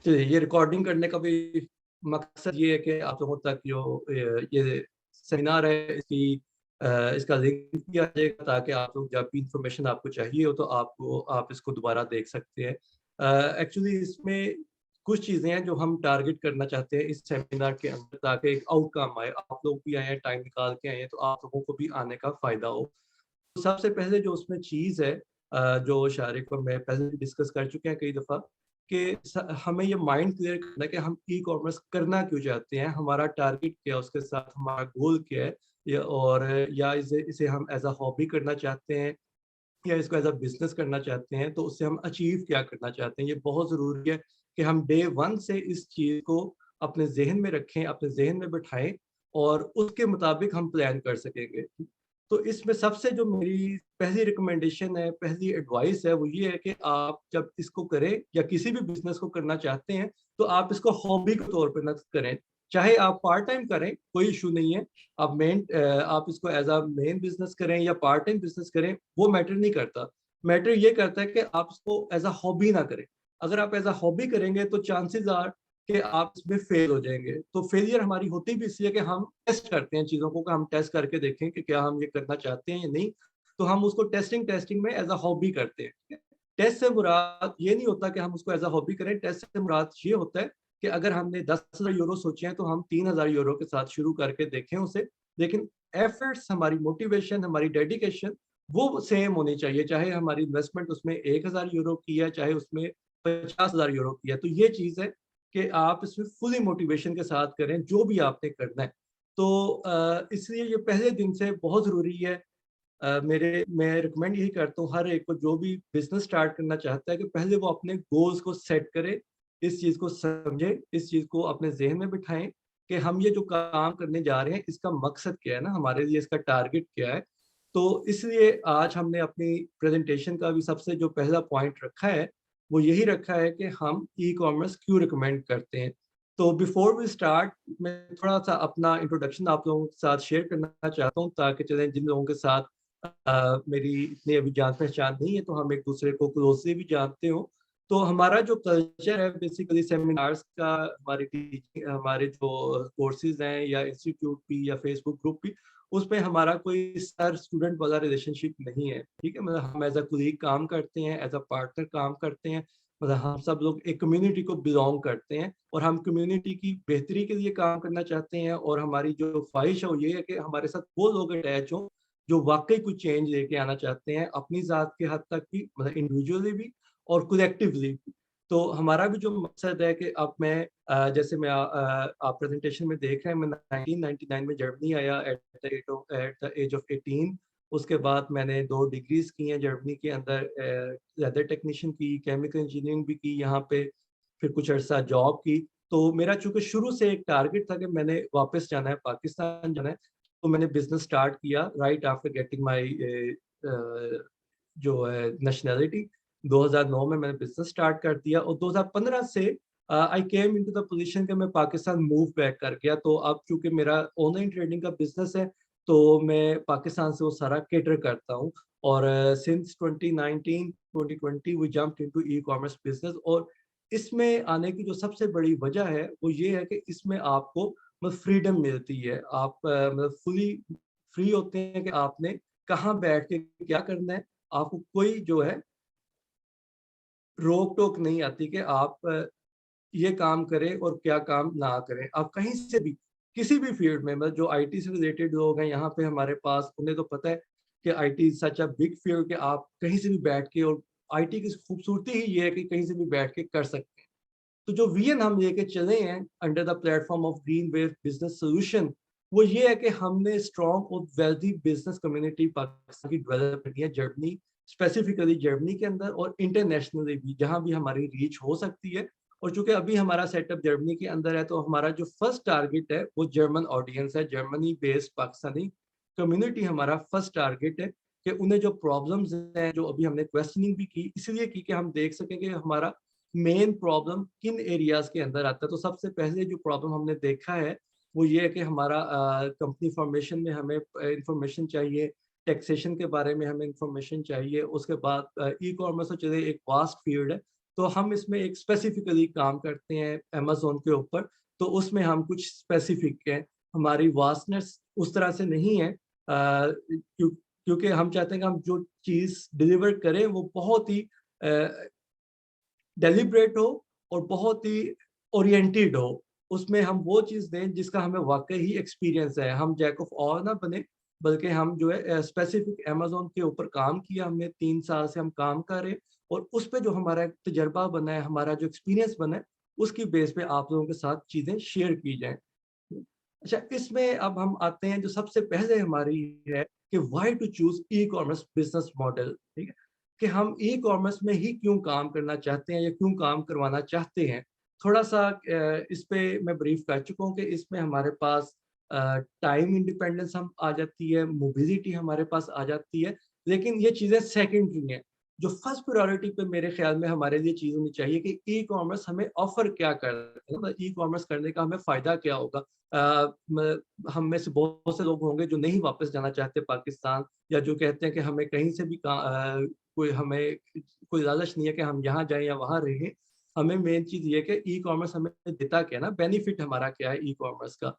चलिए, ये रिकॉर्डिंग करने का भी मकसद ये है कि आप लोगों तक जो ये सेमिनार है इसका लिंक दिया जाएगा, ताकि आप लोग जब भी इन्फॉर्मेशन आपको चाहिए हो तो आप इसको दोबारा देख सकते हैं। एक्चुअली इसमें कुछ चीज़ें हैं जो हम टारगेट करना चाहते हैं इस सेमिनार के अंदर, ताकि एक आउटकम आए। आप लोग भी आए हैं, टाइम निकाल के आए हैं, तो आप लोगों को भी आने का फ़ायदा हो। तो सबसे पहले जो उसमें चीज़ है, जो शारिक और मैं पहले भी डिस्कस कर चुके हैं कई दफ़ा, कि हमें ये माइंड क्लियर करना है कि हम ई कॉमर्स करना क्यों चाहते हैं, हमारा टारगेट क्या है, उसके साथ हमारा गोल क्या है, या इसे हम एज अ हॉबी करना चाहते हैं, या इसको एज अ बिजनेस करना चाहते हैं, तो उससे हम अचीव क्या करना चाहते हैं। ये बहुत ज़रूरी है कि हम डे वन से इस चीज़ को अपने जहन में रखें, अपने जहन में बिठाएं, और उसके मुताबिक हम प्लान कर सकेंगे। तो इसमें सबसे जो मेरी पहली रिकमेंडेशन है, पहली एडवाइस है, वो ये है कि आप जब इसको करें या किसी भी बिज़नेस को करना चाहते हैं, तो आप इसको हॉबी के तौर पे ना करें। चाहे आप पार्ट टाइम करें, कोई इश्यू नहीं है। आप इसको एज़ अ मेन बिज़नेस करें या पार्ट टाइम बिज़नेस करें, वो मैटर नहीं करता। मैटर ये करता है कि आप इसको एज़ अ हॉबी ना करें। अगर आप एज़ अ हॉबी करेंगे तो चांसेज़ आर कि आप इसमें फेल हो जाएँगे। तो फेलियर हमारी होती भी इसलिए कि हम टेस्ट करते हैं चीज़ों को, कि हम टेस्ट करके देखें कि क्या हम ये करना चाहते हैं या नहीं। तो हम उसको टेस्टिंग में एज़ अ हॉबी करते हैं, ठीक है? टेस्ट से मुराद ये नहीं होता कि हम उसको एज़ अ हॉबी करें, टेस्ट से मुराद ये होता है कि अगर हमने 10,000 यूरो सोचे हैं, तो हम 3,000 यूरो के साथ शुरू करके देखें उसे। लेकिन एफर्ट्स, हमारी मोटिवेशन, हमारी डेडिकेशन वो सेम होनी चाहिए, चाहे हमारी इन्वेस्टमेंट उसमें 1,000 यूरो की है, चाहे उसमें 50,000 यूरो की है। तो ये चीज़ है कि आप इसमें फुली मोटिवेशन के साथ करें, जो भी आपने करना है। तो इसलिए ये पहले दिन से बहुत ज़रूरी है। मैं रिकमेंड यही करता हूँ हर एक को, जो भी बिज़नेस स्टार्ट करना चाहता है, कि पहले वो अपने गोल्स को सेट करे, इस चीज़ को समझे, इस चीज़ को अपने ज़हन में बिठाएँ कि हम ये जो काम करने जा रहे हैं, इसका मकसद क्या है ना, हमारे लिए इसका टारगेट क्या है। तो इसलिए आज हमने अपनी प्रेज़ेंटेशन का भी सबसे जो पहला पॉइंट रखा है, वो यही रखा है कि हम ई-कॉमर्स क्यों रिकमेंड करते हैं। तो बिफोर वी स्टार्ट, मैं थोड़ा-सा अपना इंट्रोडक्शन आप लोगों के साथ शेयर करना चाहता हूँ, ताकि चलें जिन लोगों के साथ मेरी इतनी अभी जान-पहचान नहीं है, तो हम एक-दूसरे को क्लोज़ली भी जानते हो। तो हमारा जो कल्चर है बेसिकली सेमिनार्स का, हमारे जो कोर्सेज़ हैं या इंस्टीट्यूट भी या फेसबुक ग्रुप भी, उसमें हमारा कोई सर स्टूडेंट वाला रिलेशनशिप नहीं है, ठीक है? मतलब हम एज़ अ कोलीग काम करते हैं, एज़ अ पार्टनर काम करते हैं। मतलब हम सब लोग एक कम्युनिटी को बिलॉन्ग करते हैं, और हम कम्युनिटी की बेहतरी के लिए काम करना चाहते हैं, और हमारी जो ख्वाहिश है वो ये है कि हमारे साथ वो लोग अटैच हों जो वाक़ई कुछ चेंज लेके आना चाहते हैं, अपनी ज़ात के हद तक भी, मतलब इंडिविजुअली भी और कलेक्टिवली भी। तो हमारा भी जो मकसद है कि अब जैसे आप प्रेज़ेंटेशन में देख रहे हैं, मैं 1999 में जर्मनी आया एट द एज ऑफ 18। उसके बाद मैंने 2 डिग्रीज़ की हैं जर्मनी के अंदर, लेदर टेक्नीशियन की, केमिकल इंजीनियरिंग भी की यहाँ पे, फिर कुछ अरसा जॉब की। तो मेरा चूँकि शुरू से एक टारगेट था कि मैंने वापस जाना है, पाकिस्तान जाना है। तो मैंने बिज़नेस स्टार्ट किया राइट आफ्टर गेटिंग माय जो है नेशनैलिटी। 2009 में मैंने बिज़नेस स्टार्ट कर दिया, और 2015 से आई केम इंटो द पोज़ीशन कि मैं पाकिस्तान मूव बैक कर गया। तो अब चूँकि मेरा ऑनलाइन ट्रेडिंग का बिज़नेस है, तो मैं पाकिस्तान से वो सारा कैटर करता हूँ। और since 2019, 2020 we jumped into e-commerce business. और इसमें आने की जो सबसे बड़ी वजह है, वो ये है कि इसमें आपको मतलब फ्रीडम मिलती है। आप मतलब फुली फ्री होते हैं कि आपने कहाँ बैठ के क्या करना है। आपको कोई जो है रोक-टोक नहीं आती कि आप ये काम करें और क्या काम ना करें। आप कहीं से भी, किसी भी फ़ील्ड में, मतलब जो आईटी से रिलेटेड लोग हैं यहाँ पे हमारे पास, उन्हें तो पता है कि IT is such a big field, कि आप कहीं से भी बैठ के, और आईटी की खूबसूरती ही ये है कि कहीं से भी बैठ के कर सकते हैं। तो जो विज़न हम लेके चले हैं under the platform of green wave business solution, वो ये है कि हमने स्ट्रॉन्ग और वेल्दी बिज़नेस कम्युनिटी पाकिस्तान की डेवलप करनी है, जर्मनी, स्पेसिफिकली जर्मनी के अंदर, और इंटरनेशनली भी, जहाँ भी हमारी रीच हो सकती है। और चूँकि अभी हमारा सेटअप जर्मनी के अंदर है, तो हमारा जो फर्स्ट टारगेट है वो जर्मन ऑडियंस है, जर्मनी बेस्ड पाकिस्तानी कम्युनिटी हमारा फर्स्ट टारगेट है, कि उन्हें जो प्रॉब्लम्स हैं, जो अभी हमने क्वेश्चनिंग भी की, इसलिए की कि हम देख सकें कि हमारा मेन प्रॉब्लम किन एरियाज़ के अंदर आता है। तो सबसे पहले जो प्रॉब्लम हमने देखा है, वो ये है कि हमारा कंपनी फॉर्मेशन में हमें इन्फॉर्मेशन चाहिए, टैक्सेशन के बारे में हमें इन्फॉर्मेशन चाहिए। उसके बाद ई-कॉमर्स तो चलिए एक वास्ट फील्ड है, तो हम इसमें एक स्पेसिफिकली काम करते हैं अमेज़न के ऊपर, तो उसमें हम कुछ स्पेसिफिक हैं, हमारी वास्टनेस उस तरह से नहीं है क्योंकि हम चाहते हैं कि हम जो चीज़ डिलीवर करें वो बहुत ही अ, डेलिब्रेट हो और बहुत ही ओरिएंटेड हो। उसमें हम वो चीज़ दें जिसका हमें वाक़ई ही एक्सपीरियंस है। हम जैक ऑफ ऑल ना बने, बल्कि हम जो है स्पेसिफिक अमेज़न के ऊपर काम किया हमने 3 साल से हम काम कर रहे हैं और उस पे जो हमारा एक तजर्बा बना है, हमारा जो एक्सपीरियंस बना है, उसकी बेस पे आप लोगों के साथ चीज़ें शेयर की जाएँ। अच्छा, इसमें अब हम आते हैं जो सबसे पहले हमारी है कि why to choose e-commerce business model, ठीक है? कि हम ई-कॉमर्स में ही क्यों काम करना चाहते हैं या क्यों काम करवाना चाहते हैं। थोड़ा-सा इस पे मैं ब्रीफ़ कर चुका हूँ कि इसमें हमारे पास टाइम इंडिपेंडेंस हम आ जाती है, मोबिलिटी हमारे पास आ जाती है, लेकिन ये चीज़ें सेकेंडरी हैं। जो फर्स्ट प्रायोरिटी पे मेरे ख़्याल में हमारे लिए चीज़ होनी चाहिए कि ई-कॉमर्स हमें ऑफ़र क्या कर रहा है, मतलब ई-कॉमर्स करने का हमें फ़ायदा क्या होगा? म हम में से बहुत से लोग होंगे जो नहीं वापस जाना चाहते पाकिस्तान या जो कहते हैं कि हमें कहीं से भी कोई हमें कोई लालच नहीं है कि हम यहाँ जाएँ या वहाँ रहें। हमें मेन चीज़ ये है कि ई-कॉमर्स हमें देता क्या है ना, बेनिफिट हमारा क्या है ई-कॉमर्स का।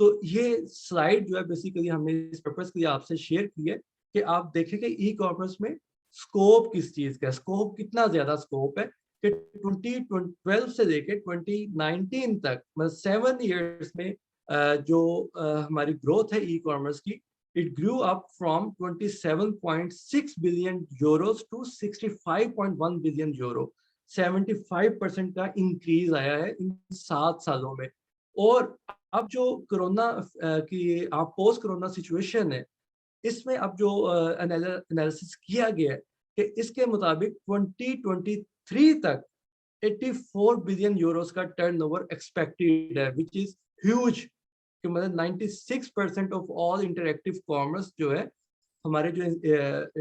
तो ये स्लाइड जो है बेसिकली हमने इस पर्पज़ के लिए आपसे शेयर की है कि आप देखें कि ई-कॉमर्स में स्कोप किस चीज़ का है, स्कोप कितना ज़्यादा स्कोप है कि 2012 से लेके 2019 तक मतलब 7 इयर्स में हमारी ग्रोथ है ई-कॉमर्स की, it grew up from 27.6 billion euros to 65.1 billion euro. 75% का इंक्रीज आया है इन 7 सालों में। और अब जो कोरोना की पोस्ट कोरोना सिचुएशन है, इसमें अब जो एनालिसिस किया गया है कि इसके मुताबिक 2023 तक 84 बिलियन यूरोस का टर्नओवर एक्सपेक्टेड है, व्हिच इज़ ह्यूज। कि मतलब 96% ऑफ ऑल इंटरैक्टिव कॉमर्स जो है, हमारे जो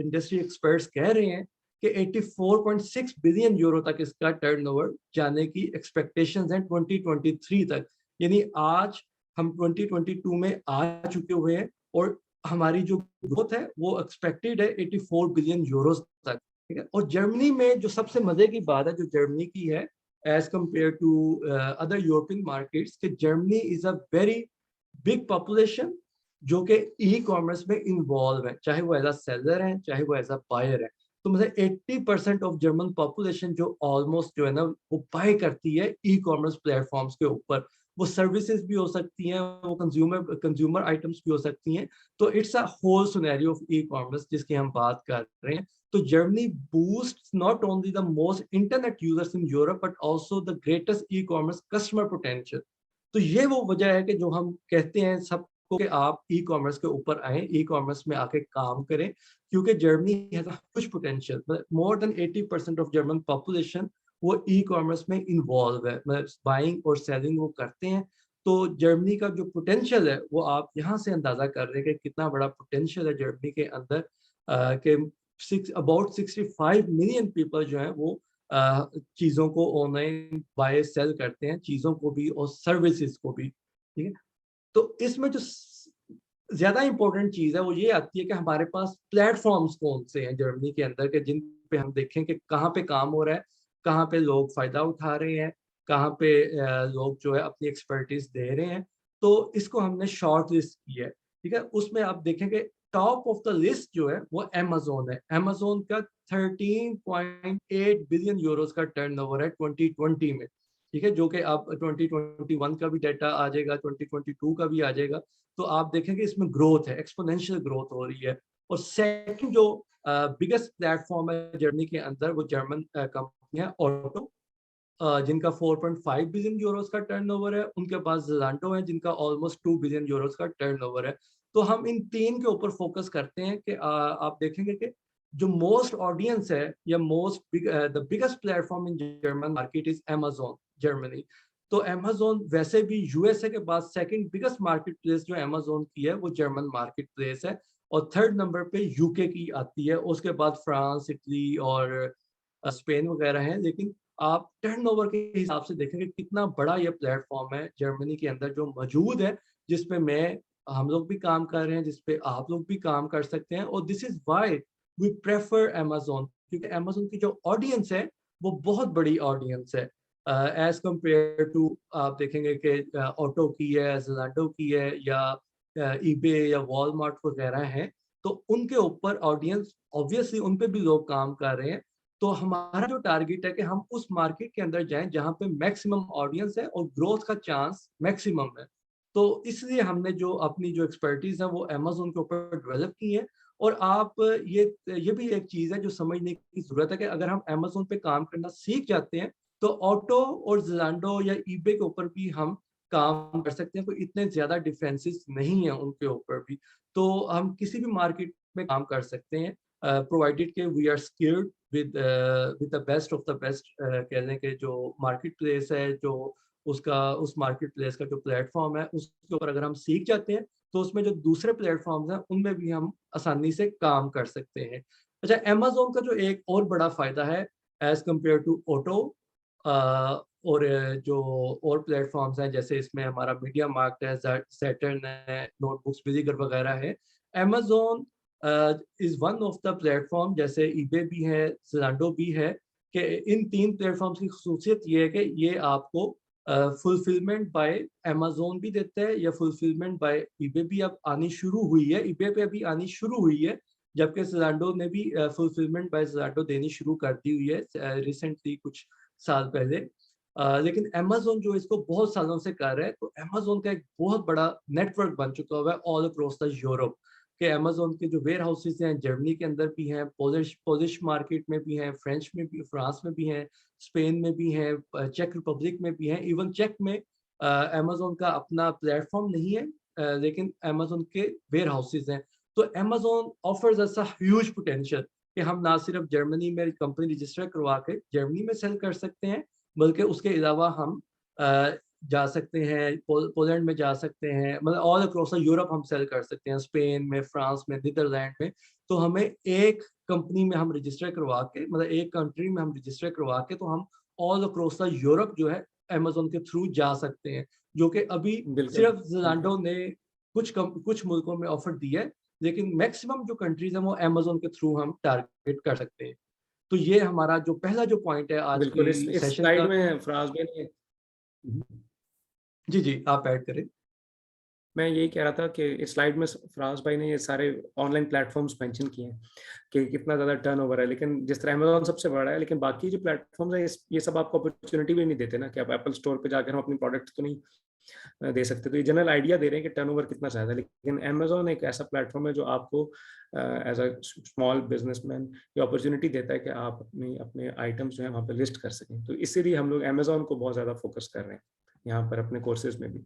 इंडस्ट्री एक्सपर्ट्स कह रहे हैं कि 84.6 बिलियन यूरो तक इसका टर्नओवर जाने की एक्सपेक्टेशंस हैं 2023 तक। यानी आज हम 2022 में आ चुके हुए हैं और हमारी जो ग्रोथ है वो एक्सपेक्टेड है 84 बिलियन यूरोस तक, ठीक है? और जर्मनी में जो सबसे मजे की बात है जो जर्मनी की है as compare to other European markets, कि Germany is a very big population जो कि ई कॉमर्स में इन्वॉल्व है, चाहे वो एज अ सेलर है चाहे वो एज अ बायर है। तो मतलब 80% ऑफ जर्मन पॉपुलेशन जो ऑलमोस्ट जो है ना वो बाय करती है ई कॉमर्स प्लेटफॉर्म्स के ऊपर। वो सर्विसेज भी हो सकती हैं, वो कंज्यूमर कंज्यूमर आइटम्स भी हो सकती हैं। तो it's a whole scenario of e commerce जिसकी हम बात कर रहे हैं। तो Germany boasts not only the most internet users in Europe but also the greatest e commerce customer potential. तो ये वो वजह है कि जो हम कहते हैं सबको कि आप ई कॉमर्स के ऊपर आएँ, ई कॉमर्स में आके काम करें, क्योंकि Germany has a huge potential. मतलब more than 80% of German population वो ई कॉमर्स में इन्वॉल्व है, मतलब बाइंग और सेलिंग वो करते हैं। तो जर्मनी का जो पोटेंशियल है वो आप यहाँ से अंदाजा कर रहे हैं कि कितना बड़ा पोटेंशियल है जर्मनी के अंदर। कि सिक्स अबाउट 65 मिलियन पीपल जो हैं वो चीज़ों को ऑनलाइन बाय सेल करते हैं, चीज़ों को भी और सर्विसेज़ को भी, ठीक है? तो इसमें जो ज़्यादा इम्पोर्टेंट चीज़ है वो ये आती है कि हमारे पास प्लेटफ़ॉर्म्स कौन से हैं जर्मनी के अंदर के जिन पे हम देखें कि कहाँ पे काम हो रहा है, कहाँ पे लोग फ़ायदा उठा रहे हैं, कहाँ पे लोग जो है अपनी एक्सपर्टीज़ दे रहे हैं। तो इसको हमने शॉर्ट लिस्ट की है, ठीक है? उसमें आप देखेंगे टॉप ऑफ द लिस्ट जो है वो अमेज़न है। अमेज़न का 13.8 बिलियन यूरोज़ का टर्नओवर है 2020 में, ठीक है? जो कि अब 2021 का भी डाटा आ जाएगा, 2022 का भी आ जाएगा। तो आप देखेंगे इसमें ग्रोथ है, एक्स्पोनेंशियल ग्रोथ हो रही है। और सेकंड जो बिगेस्ट प्लेटफ़ॉर्म है जर्मनी के अंदर वो जर्मन कंपनी है ऑटो, जिनका 4.5 बिलियन यूरोज़ का टर्नओवर है। उनके पास ज़ेलांडो है जिनका ऑलमोस्ट 2 बिलियन यूरोज़ का टर्नओवर है। तो हम इन 3 के ऊपर फ़ोकस करते हैं कि आप देखेंगे कि जो मोस्ट ऑडियंस है या the biggest platform in German market is Amazon, Germany. तो अमेज़न वैसे भी यूएसए के बाद सेकंड बिगेस्ट मार्केट प्लेस जो अमेज़न की है वो जर्मन मार्केट प्लेस है और थर्ड नंबर पे यूके की आती है, उसके बाद फ्रांस, इटली और स्पेन वगैरह हैं। लेकिन आप टर्नओवर के हिसाब से देखेंगे कितना बड़ा ये प्लेटफ़ॉर्म है जर्मनी के अंदर जो मौजूद है, जिस पे हम लोग भी काम कर रहे हैं, जिस पे आप लोग भी काम कर सकते हैं और this is why we prefer Amazon, क्योंकि अमेज़न की जो ऑडियंस है वो बहुत बड़ी ऑडियंस है। एज़ कम्पेयर टू आप देखेंगे कि ऑटो की है, ज़ोमैटो की है या ईबे या वॉलमार्ट वगैरह हैं, तो उनके ऊपर ऑडियंस ऑब्वियसली उन पे भी लोग काम कर रहे हैं। तो हमारा जो टारगेट है कि हम उस मार्केट के अंदर जाएँ जहाँ पे मैक्सिमम ऑडियंस है और ग्रोथ का चांस मैक्सिमम है। तो इसलिए हमने जो अपनी जो एक्सपर्टीज़ है वो अमेज़न के ऊपर डेवलप की है। और आप ये भी एक चीज़ है जो समझने की ज़रूरत है कि अगर हम अमेज़न पे काम करना सीख जाते हैं, तो ऑटो और ज़ेलांडो या ईबे के ऊपर भी हम काम कर सकते हैं, कोई इतने ज़्यादा डिफरेंसेस नहीं है उनके ऊपर भी। तो हम किसी भी मार्केट में काम कर सकते हैं प्रोवाइडेड के we are skilled with the best of the best कह लें कि जो मार्केट प्लेस है, जो उसका उस मार्केट प्लेस का जो प्लेटफ़ॉर्म है, उसके ऊपर अगर हम सीख जाते हैं, तो उसमें जो दूसरे प्लेटफ़ॉर्म्स हैं, उनमें भी हम आसानी से काम कर सकते हैं। अच्छा, अमेज़न का जो एक और बड़ा फ़ायदा है एज़ कम्पेयर टू ऑटो और जो और प्लेटफ़ॉर्म्स हैं, जैसे इसमें हमारा मीडिया मार्ट है, सैटर्न है, नोटबुक्स विज़िकर वगैरह है। Amazon is one of the platform जैसे ईबे भी है, ज़ेलांडो भी है, कि इन 3 प्लेटफ़ॉर्म्स की ख़ुसूसियत ये है कि ये आपको फुलफ़िलमेंट बाय अमेज़न भी देता है या फुलफ़िलमेंट बाय ईबे भी अब आनी शुरू हुई है। ईबे पे अभी आनी शुरू हुई है, जबकि ज़ेलांडो ने भी फुलफ़िलमेंट बाय ज़ेलांडो देनी शुरू कर दी हुई है रिसेंटली कुछ साल पहले। लेकिन अमेज़न जो इसको बहुत सालों से कर रहा है, तो अमेज़न का एक बहुत बड़ा नेटवर्क बन चुका हुआ है ऑल अक्रॉस द यूरोप, कि अमेज़न के जो वेयरहाउसेज़ हैं, जर्मनी के अंदर भी हैं, पोलिश पोलिश मार्केट में भी हैं, फ्रेंच में भी फ्रांस में भी हैं, स्पेन में भी हैं, चेक रिपब्लिक में भी हैं। इवन चेक में अमेज़न का अपना प्लेटफ़ॉर्म नहीं है, लेकिन अमेज़न के वेयरहाउसेज़ हैं। तो अमेज़न ऑफर्स अस अ ह्यूज पोटेंशियल कि हम ना सिर्फ जर्मनी में कंपनी रजिस्टर करवा के जर्मनी में सेल कर सकते हैं, बल्कि उसके अलावा हम जा सकते हैं, पोलैंड में जा सकते हैं, मतलब ऑल अक्रॉस द यूरोप हम सेल कर सकते हैं, स्पेन में, फ्रांस में, नीदरलैंड में। तो हमें एक कंपनी में हम रजिस्टर करवा के, मतलब एक कंट्री में हम रजिस्टर करवा के, तो हम ऑल अक्रॉस द यूरोप जो है अमेज़न के थ्रू जा सकते हैं, जो कि अभी बिल्कुल, सिर्फ बिल्कुल। ज़ोमैटो ने कुछ मुल्कों में ऑफर दिया है, लेकिन मैक्सिमम जो कंट्रीज़ हैं वो अमेज़न के थ्रू हम टारगेट कर सकते हैं। तो ये हमारा जो पहला जो पॉइंट है आज बिल्कुल, इस की इस सेशन स्लाइड का। में फ़राज़ भाई ने जी, जी, आप ऐड करें। मैं यही कह रहा था कि इस स्लाइड में फ़राज़ भाई ने ये सारे ऑनलाइन प्लेटफ़ॉर्म्स मेंशन किए हैं कि कितना ज़्यादा टर्नओवर है। लेकिन जिस तरह अमेज़न सबसे बड़ा है, लेकिन बाकी जो प्लेटफ़ॉर्म्स हैं, ये सब आपको अपॉर्च्युनिटी भी नहीं देते ना कि आप एप्पल स्टोर पे जाकर हम अपनी प्रोडक्ट तो नहीं दे सकते। तो ये जनरल आइडिया दे रहे हैं कि टर्नओवर कितना ज़्यादा है। लेकिन अमेज़न एक ऐसा प्लेटफ़ॉर्म है जो आपको एज़ अ स्मॉल बिज़नेसमैन ये अपॉर्च्युनिटी देता है कि आप अपने आइटम्स जो हैं वहाँ पे लिस्ट कर सकें। तो इसीलिए हम लोग अमेज़न को बहुत ज़्यादा फ़ोकस कर रहे हैं, यहाँ पर अपने कोर्सेज़ में भी।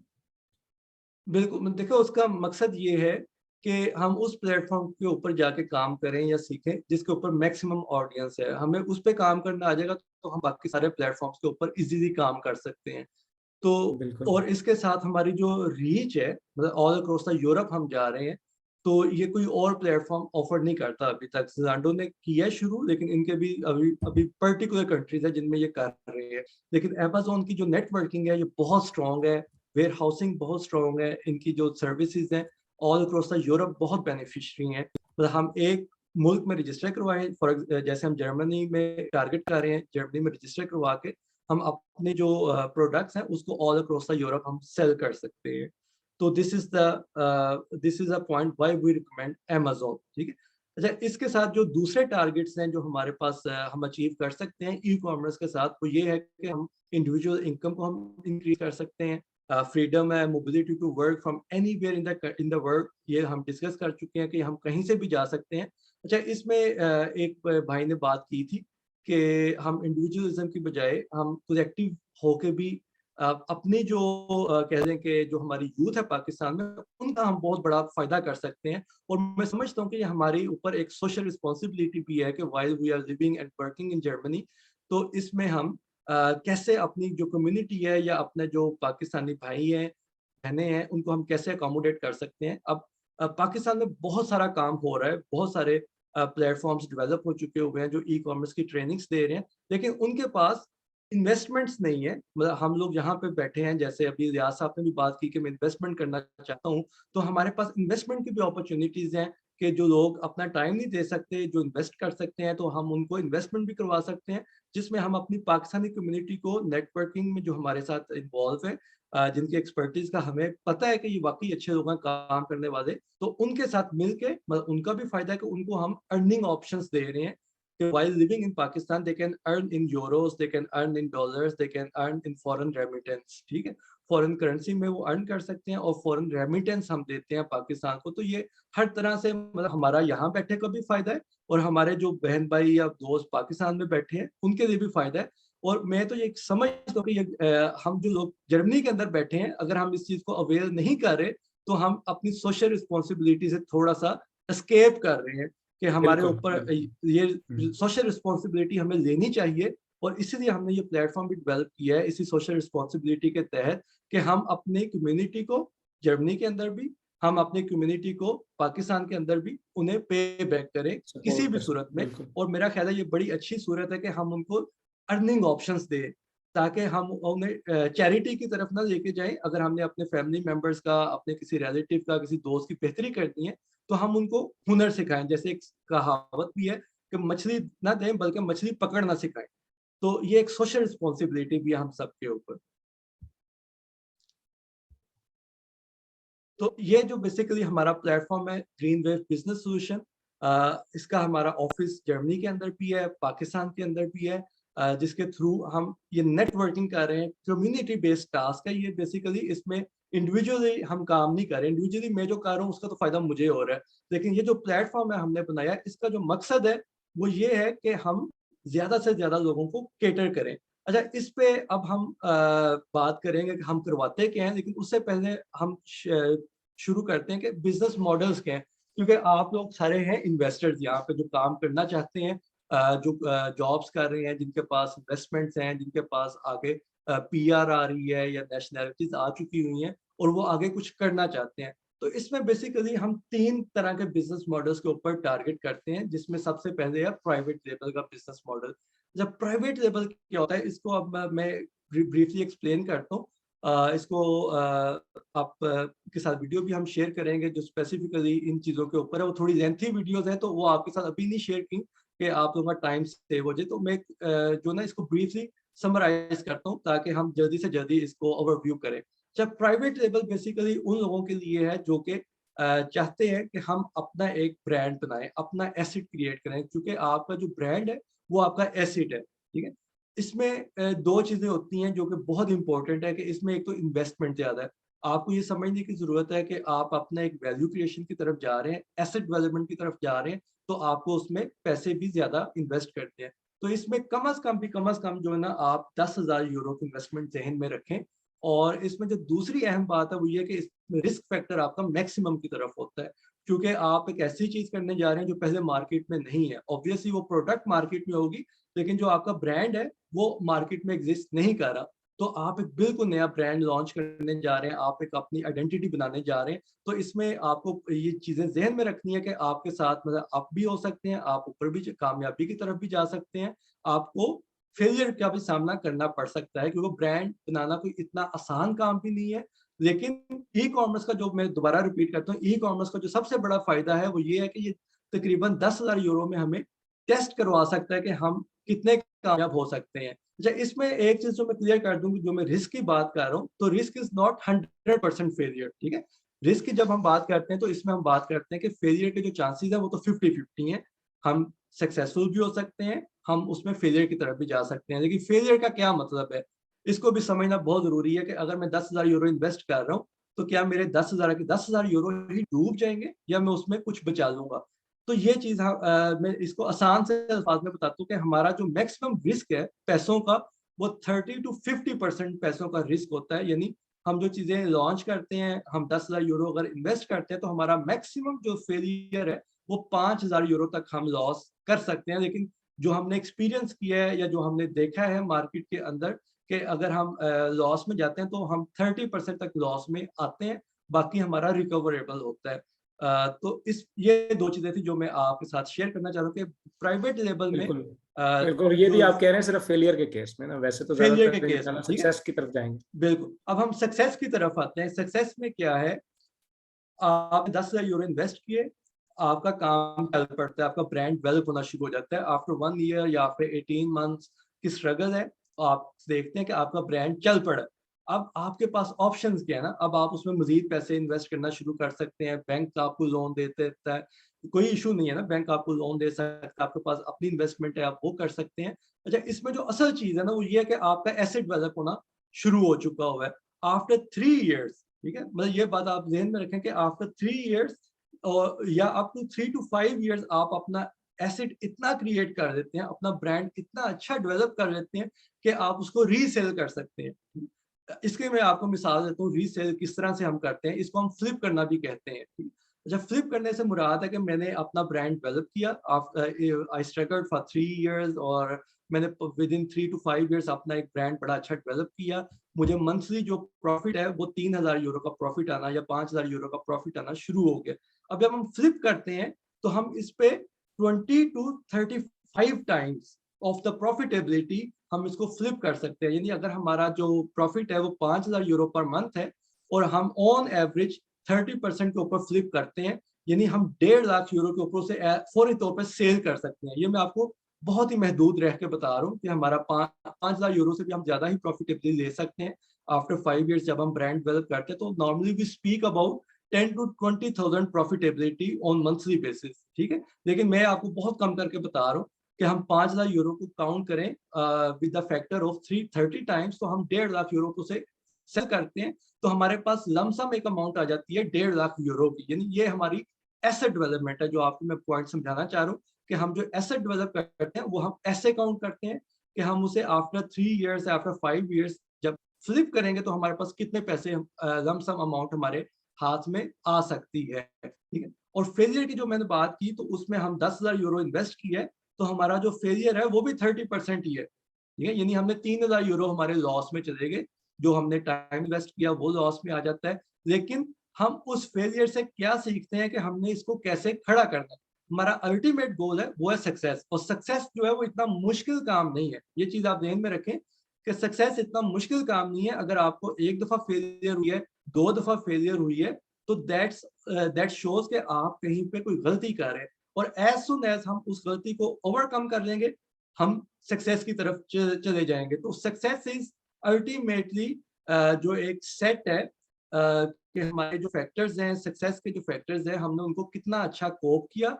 बिल्कुल, देखो उसका मकसद ये है कि हम उस प्लेटफ़ॉर्म के ऊपर जाके काम करें या सीखें जिसके ऊपर मैक्सिमम ऑडियंस है। हमें उस पे काम करना आ जाएगा तो हम बाकी सारे प्लेटफ़ॉर्म्स के ऊपर ईज़िली काम कर सकते हैं। तो बिल्कुल। और इसके साथ हमारी जो रीच है, मतलब ऑल अक्रॉस द यूरोप हम जा रहे हैं, तो ये कोई और प्लेटफ़ॉर्म ऑफ़र नहीं करता अभी तक। ज़ेनाडो ने किया है शुरू, लेकिन इनके भी अभी अभी पर्टिकुलर कंट्रीज़ हैं जिनमें ये कर रहे हैं। लेकिन अमेज़न की जो नेटवर्किंग है ये बहुत स्ट्रॉन्ग है, वेयरहाउसिंग बहुत स्ट्रॉन्ग है, इनकी जो सर्विसेज़ हैं ऑल अक्रॉस द यूरोप बहुत बेनिफिशियरी हैं। मतलब हम एक मुल्क में रजिस्टर करवाएँ जैसे हम जर्मनी में टारगेट कर रहे हैं, जर्मनी में रजिस्टर करवा के हम अपने जो प्रोडक्ट्स हैं उसको ऑल अक्रॉस द यूरोप हम सेल कर सकते हैं। तो this is a point why we recommend Amazon, ठीक है? अच्छा, इसके साथ जो दूसरे टारगेट्स हैं जो हमारे पास हम अचीव कर सकते हैं ई-कॉमर्स के साथ, वो ये है कि हम इंडिविजुअल इनकम को हम इंक्रीज़ कर सकते हैं। फ्रीडम है, mobility to work from anywhere in the world, ये हम डिस्कस कर चुके हैं कि हम कहीं से भी जा सकते हैं। अच्छा, इसमें एक भाई ने बात की थी कि हम इंडिविजुअलिज़्म की बजाय हम कलेक्टिव होके भी अपनी जो कह लें कि जो हमारी यूथ है पाकिस्तान में, उनका हम बहुत बड़ा फ़ायदा कर सकते हैं। और मैं समझता हूँ कि ये हमारे ऊपर एक सोशल रिस्पॉन्सिबिलिटी भी है कि while we are living and working in Germany, तो इसमें हम कैसे अपनी जो कम्युनिटी है या अपने जो पाकिस्तानी भाई हैं, बहनें हैं, उनको हम कैसे अकोमोडेट कर सकते हैं। अब पाकिस्तान में बहुत सारा काम हो रहा है, बहुत सारे प्लेटफ़ॉर्म्स डेवलप हो चुके हुए हैं जो ई-कॉमर्स की ट्रेनिंग्स दे रहे हैं, लेकिन उनके पास इन्वेस्टमेंट्स नहीं है। मतलब हम लोग यहाँ पे बैठे हैं, जैसे अभी रियाज़ साहब ने भी बात की कि मैं इन्वेस्टमेंट करना चाहता हूँ, तो हमारे पास इन्वेस्टमेंट की भी अपॉर्च्युनिटीज़ हैं कि जो लोग अपना टाइम नहीं दे सकते, जो इन्वेस्ट कर सकते हैं, तो हम उनको इन्वेस्टमेंट भी करवा सकते हैं, जिसमें हम अपनी पाकिस्तानी कम्युनिटी को नेटवर्किंग में जो हमारे साथ इन्वॉल्व है, जिनके एक्सपर्टीज़ का हमें पता है कि ये वाक़ई अच्छे लोग हैं काम करने वाले, तो उनके साथ मिल के उनका भी फ़ायदा है कि उनको हम अर्निंग ऑप्शंस दे रहे हैं कि while living in Pakistan they can earn in euros, they can earn in dollars, they can earn in foreign remittance, ठीक है? फॉरेन करेंसी में वो अर्न कर सकते हैं और फॉरेन रेमिटेंस हम देते हैं पाकिस्तान को। तो ये हर तरह से हमारा यहाँ बैठे का भी फ़ायदा है और हमारे जो बहन-भाई या दोस्त पाकिस्तान में बैठे हैं, उनके लिए भी फ़ायदा है। और मैं तो ये समझता हूँ कि ये हम जो लोग जर्मनी के अंदर बैठे हैं, अगर हम इस चीज़ को अवेल नहीं कर रहे, तो हम अपनी सोशल रिस्पॉन्सिबिलिटी से थोड़ा-सा एस्केप कर रहे हैं कि हमारे बिल्कुल, ऊपर बिल्कुल। ये हुँ, सोशल रिस्पॉन्सिबिलिटी हमें लेनी चाहिए और इसीलिए हमने ये प्लेटफ़ॉर्म भी डेवलप किया है, इसी सोशल रिस्पॉन्सिबिलिटी के तहत कि हम अपनी कम्युनिटी को जर्मनी के अंदर भी, हम अपनी कम्युनिटी को पाकिस्तान के अंदर भी उन्हें पे बैक करें, किसी सपोर्ट भी कर सूरत सकते में। बिल्कुल। और मेरा ख़्याल है ये बड़ी अच्छी सूरत है कि हम उनको अर्निंग ऑप्शंस दें, ताकि हम उन्हें चैरिटी की तरफ ना लेके जाएँ। अगर हमने अपने फैमिली मेंबर्स का, अपने किसी रिलेटिव का, किसी दोस्त की बेहतरी करनी है, तो हम उनको हुनर सिखाएँ। जैसे एक कहावत भी है कि मछली ना दें बल्कि मछली पकड़ना सिखाएँ। तो ये एक सोशल रिस्पॉन्सिबिलिटी भी है हम सबके ऊपर। तो ये जो बेसिकली हमारा प्लेटफ़ॉर्म है ग्रीन वेव बिज़नेस सॉल्यूशन, इसका हमारा ऑफ़िस जर्मनी के अंदर भी है, पाकिस्तान के अंदर भी है, जिसके थ्रू हम ये नेटवर्किंग कर रहे हैं, कम्युनिटी बेस्ड टास्क है ये बेसिकली। इसमें इंडिविजुअली हम काम नहीं कर रहे, इंडिविजुअली मैं जो कर रहा हूँ उसका तो फ़ायदा मुझे हो रहा है। लेकिन ये जो प्लेटफ़ॉर्म है हमने बनाया है, इसका जो मकसद है, वो ये है कि हम ज़्यादा से ज़्यादा लोगों को कैटर करें। अच्छा, इस पे अब हम बात करेंगे कि हम करवाते क्या हैं, लेकिन उससे पहले हम शुरू करते हैं कि बिज़नेस मॉडल्स क्या हैं? क्योंकि आप लोग सारे हैं इन्वेस्टर्स यहाँ पे जो काम करना चाहते हैं, जो जॉब्स कर रहे हैं, जिनके पास इन्वेस्टमेंट्स हैं, जिनके पास आगे पीआर आ रही है या नेशनैलिटीज़ आ चुकी हुई हैं और वो आगे कुछ करना चाहते हैं। तो इसमें बेसिकली हम 3 तरह के बिज़नेस मॉडल्स के ऊपर टारगेट करते हैं, जिसमें सबसे पहले है प्राइवेट लेबल का बिज़नेस मॉडल। जब प्राइवेट लेबल क्या होता है, इसको अब मैं ब्रीफली एक्सप्लेन करता हूँ। इसको आप के साथ वीडियो भी हम शेयर करेंगे जो स्पेसिफिकली इन चीज़ों के ऊपर है। वो थोड़ी लेंथी वीडियोज़ हैं, तो वो आपके साथ अभी नहीं शेयर की कि आप लोगों का टाइम सेव हो जाए। तो मैं जो ना इसको ब्रीफली समराइज़ करता हूँ ताकि हम जल्दी से जल्दी इसको ओवरव्यू करें। जब प्राइवेट लेबल बेसिकली उन लोगों के लिए है जो कि चाहते हैं कि हम अपना एक ब्रांड बनाएँ, अपना एसेट क्रिएट करें, क्योंकि आपका जो ब्रांड है, वो आपका एसेट है, ठीक है? इसमें 2 चीज़ें होती हैं जो कि बहुत इम्पोर्टेंट है कि इसमें एक तो इन्वेस्टमेंट ज़्यादा है। आपको ये समझने की ज़रूरत है कि आप अपना एक वैल्यू क्रिएशन की तरफ जा रहे हैं, एसेट डेवलपमेंट की तरफ जा रहे हैं, तो आपको उसमें पैसे भी ज़्यादा इन्वेस्ट करते हैं। तो इसमें कम से कम जो है ना आप 10,000 यूरो की इन्वेस्टमेंट ज़हन में रखें। और इसमें जो दूसरी अहम बात है वो ये है कि इसमें रिस्क फैक्टर आपका मैक्सिमम की तरफ होता है। क्योंकि आप एक ऐसी चीज़ करने जा रहे हैं जो पहले मार्केट में नहीं है। ऑब्वियसली वो प्रोडक्ट मार्केट में होगी, लेकिन जो आपका ब्रांड है वो मार्केट में एग्ज़िस्ट नहीं कर रहा। तो आप एक बिल्कुल नया ब्रांड लॉन्च करने जा रहे हैं, आप एक अपनी आइडेंटिटी बनाने जा रहे हैं। तो इसमें आपको ये चीज़ें ज़हन में रखनी है कि आपके साथ मतलब अप भी हो सकते हैं, आप ऊपर भी कामयाबी की तरफ भी जा सकते हैं। आपको फेलियर का भी सामना करना पड़ सकता है, क्योंकि ब्रांड बनाना कोई इतना आसान काम भी नहीं है। लेकिन ई-कॉमर्स का जो मैं दोबारा रिपीट करता हूँ, ई-कॉमर्स का जो सबसे बड़ा फ़ायदा है वो ये है कि ये तकरीबन 10,000 यूरो में हमें टेस्ट करवा सकता है कि हम कितने कामयाब हो सकते हैं। अच्छा, इसमें एक चीज़ जो मैं क्लियर कर दूँ कि जो मैं रिस्क की बात कर रहा हूँ, तो रिस्क इज़ नॉट 100% फेलियर, ठीक है? रिस्क की जब हम बात करते हैं तो इसमें हम बात करते हैं कि फेलियर के जो चांसेज़ हैं वो तो 50-50 हैं। हम सक्सेसफुल भी हो सकते हैं, हम उसमें फेलियर की तरफ भी जा सकते हैं। लेकिन फेलियर का क्या मतलब है? इसको भी समझना बहुत ज़रूरी है कि अगर मैं 10,000 यूरो इन्वेस्ट कर रहा हूँ, तो क्या मेरे 10,000 के 10,000 यूरो ही डूब जाएँगे या मैं उसमें कुछ बचा लूँगा? तो ये चीज़ मैं इसको आसान से अल्फाज़ में बताता हूँ कि हमारा जो मैक्सिमम रिस्क है पैसों का, वो 30 टू 50% पैसों का रिस्क होता है। यानी हम जो चीज़ें लॉन्च करते हैं, हम 10,000 यूरो अगर इन्वेस्ट करते हैं, तो हमारा मैक्सिमम जो फेलियर है, वो 5,000 यूरो तक हम लॉस कर सकते हैं। लेकिन जो हमने एक्सपीरियंस किया है या जो हमने देखा है मार्केट के अंदर कि अगर हम लॉस में जाते हैं तो हम 30% तक लॉस में आते हैं, बाकी हमारा रिकवरेबल होता है। तो इस ये 2 चीज़ें थी जो मैं आपके साथ शेयर करना चाह रहा हूँ कि प्राइवेट लेवल में बिल्कुल। बिल्कुल, और ये भी जो आप कह रहे हैं सिर्फ़ फेलियर के केस में ना, वैसे तो फेलियर के ज़्यादातर केस में, इंशाल्लाह ठीक है? सक्सेस की तरफ जाएँगे। बिल्कुल। अब हम सक्सेस की तरफ आते हैं। सक्सेस में क्या है, आपने 10,000 यूरो इन्वेस्ट किए, आपका काम चल पड़ता है, आपका ब्रांड डेवलप होना शुरू हो जाता है। आफ्टर 1 ईयर या आफ्टर 18 मंथ्स की स्ट्रगल है, तो आप देखते हैं कि आपका ब्रांड चल पड़ा। अब आपके पास ऑप्शंस क्या है ना, अब आप उसमें मज़ीद पैसे इन्वेस्ट करना शुरू कर सकते हैं, बैंक आपको लोन दे देता है, कोई इश्यू नहीं है ना, बैंक आपको लोन दे सकता है, आपके पास अपनी इन्वेस्टमेंट है, आप वो कर सकते हैं। अच्छा, इसमें जो असल चीज़ है ना, वो ये है कि आपका एसेट डेवलप होना शुरू हो चुका हुआ है। आफ्टर 3 इयर्स, ठीक है? मतलब ये बात आप ज़हन में रखें कि आफ्टर 3 इयर्स या अप टू 3 टू 5 इयर्स आप अपना एसेट इतना क्रिएट कर देते हैं, अपना ब्रांड इतना अच्छा डेवलप कर लेते हैं कि आप उसको रीसेल कर सकते हैं। इसकी मैं आपको मिसाल देता हूँ, रीसेल किस तरह से हम करते हैं, इसको हम फ्लिप करना भी कहते हैं। अच्छा, फ्लिप करने से मुराद है कि मैंने अपना ब्रांड डेवलप किया, आई स्ट्रगल्ड फॉर 3 इयर्स और मैंने विद इन 3 टू 5 इयर्स अपना एक ब्रांड बड़ा अच्छा डेवलप किया। मुझे मंथली जो प्रॉफिट है वो 3000 यूरो का प्रॉफिट आना या 5000 यूरो का प्रॉफिट आना शुरू हो गया। अब जब हम फ्लिप करते हैं तो हम इस पे 20 to 35 times of the profitability हम इसको फ्लिप कर सकते हैं। यानी अगर हमारा जो प्रॉफिट है वो 5000 यूरो पर मंथ है और हम ऑन एवरेज 30% के ऊपर फ्लिप करते हैं, यानी हम 1.5 लाख यूरो के ऊपर से फौरी तौर पर सेल कर सकते हैं। ये मैं आपको बहुत ही महदूद रह के बता रहा हूँ कि हमारा 5000 यूरो से भी हम ज़्यादा ही प्रॉफिटेबिलिटी ले सकते हैं आफ्टर 5 इयर्स जब हम ब्रांड डेवलप करते हैं। तो normally we speak about 10 to 20,000 profitability on monthly basis, ठीक है? लेकिन मैं आपको बहुत कम करके बता रहा हूँ कि हम 5000 यूरो को काउंट करें with the factor of 330 times, तो हम 1.5 लाख यूरो को से सेल करते हैं, तो हमारे पास लमसम एक अमाउंट आ जाती है 1.5 लाख यूरो की। यानी ये हमारी एसेट डेवलपमेंट है, जो आपको मैं पॉइंट समझाना चाह रहा हूँ कि हम जो एसेट डेवलप करते हैं वो हम ऐसे काउंट करते हैं कि हम उसे आफ्टर 3 इयर्स, आफ्टर 5 इयर्स जब फ्लिप करेंगे तो हमारे पास कितने पैसे लमसम अमाउंट हमारे हाथ में आ सकती है, ठीक है? और फेलियर की जो मैंने बात की तो उसमें हम 10,000 यूरो इन्वेस्ट किया है, तो हमारा जो फेलियर है वो भी 30% ही है, ठीक है? यानी हमने 3000 यूरो हमारे लॉस में चले गए, जो हमने टाइम इन्वेस्ट किया वो लॉस में आ जाता है। लेकिन हम उस फेलियर से क्या सीखते हैं कि हमने इसको कैसे खड़ा करना है। हमारा अल्टीमेट गोल है वो है सक्सेस, और सक्सेस जो है वो इतना मुश्किल काम नहीं है। ये चीज़ आप ध्यान में रखें कि सक्सेस इतना मुश्किल काम नहीं है। अगर आपको 1 दफ़ा फेलियर हुई है, 2 दफ़ा फेलियर हुई है, तो दैट शोज़ कि आप कहीं पे कोई गलती कर रहे हैं, और एज़ सून एज़ हम उस गलती को ओवरकम कर लेंगे, हम सक्सेस की तरफ चले जाएँगे। तो सक्सेस इज़ अल्टीमेटली जो एक सेट है कि हमारे जो फैक्टर्स हैं, सक्सेस के जो फैक्टर्स हैं, हमने उनको कितना अच्छा कोप किया।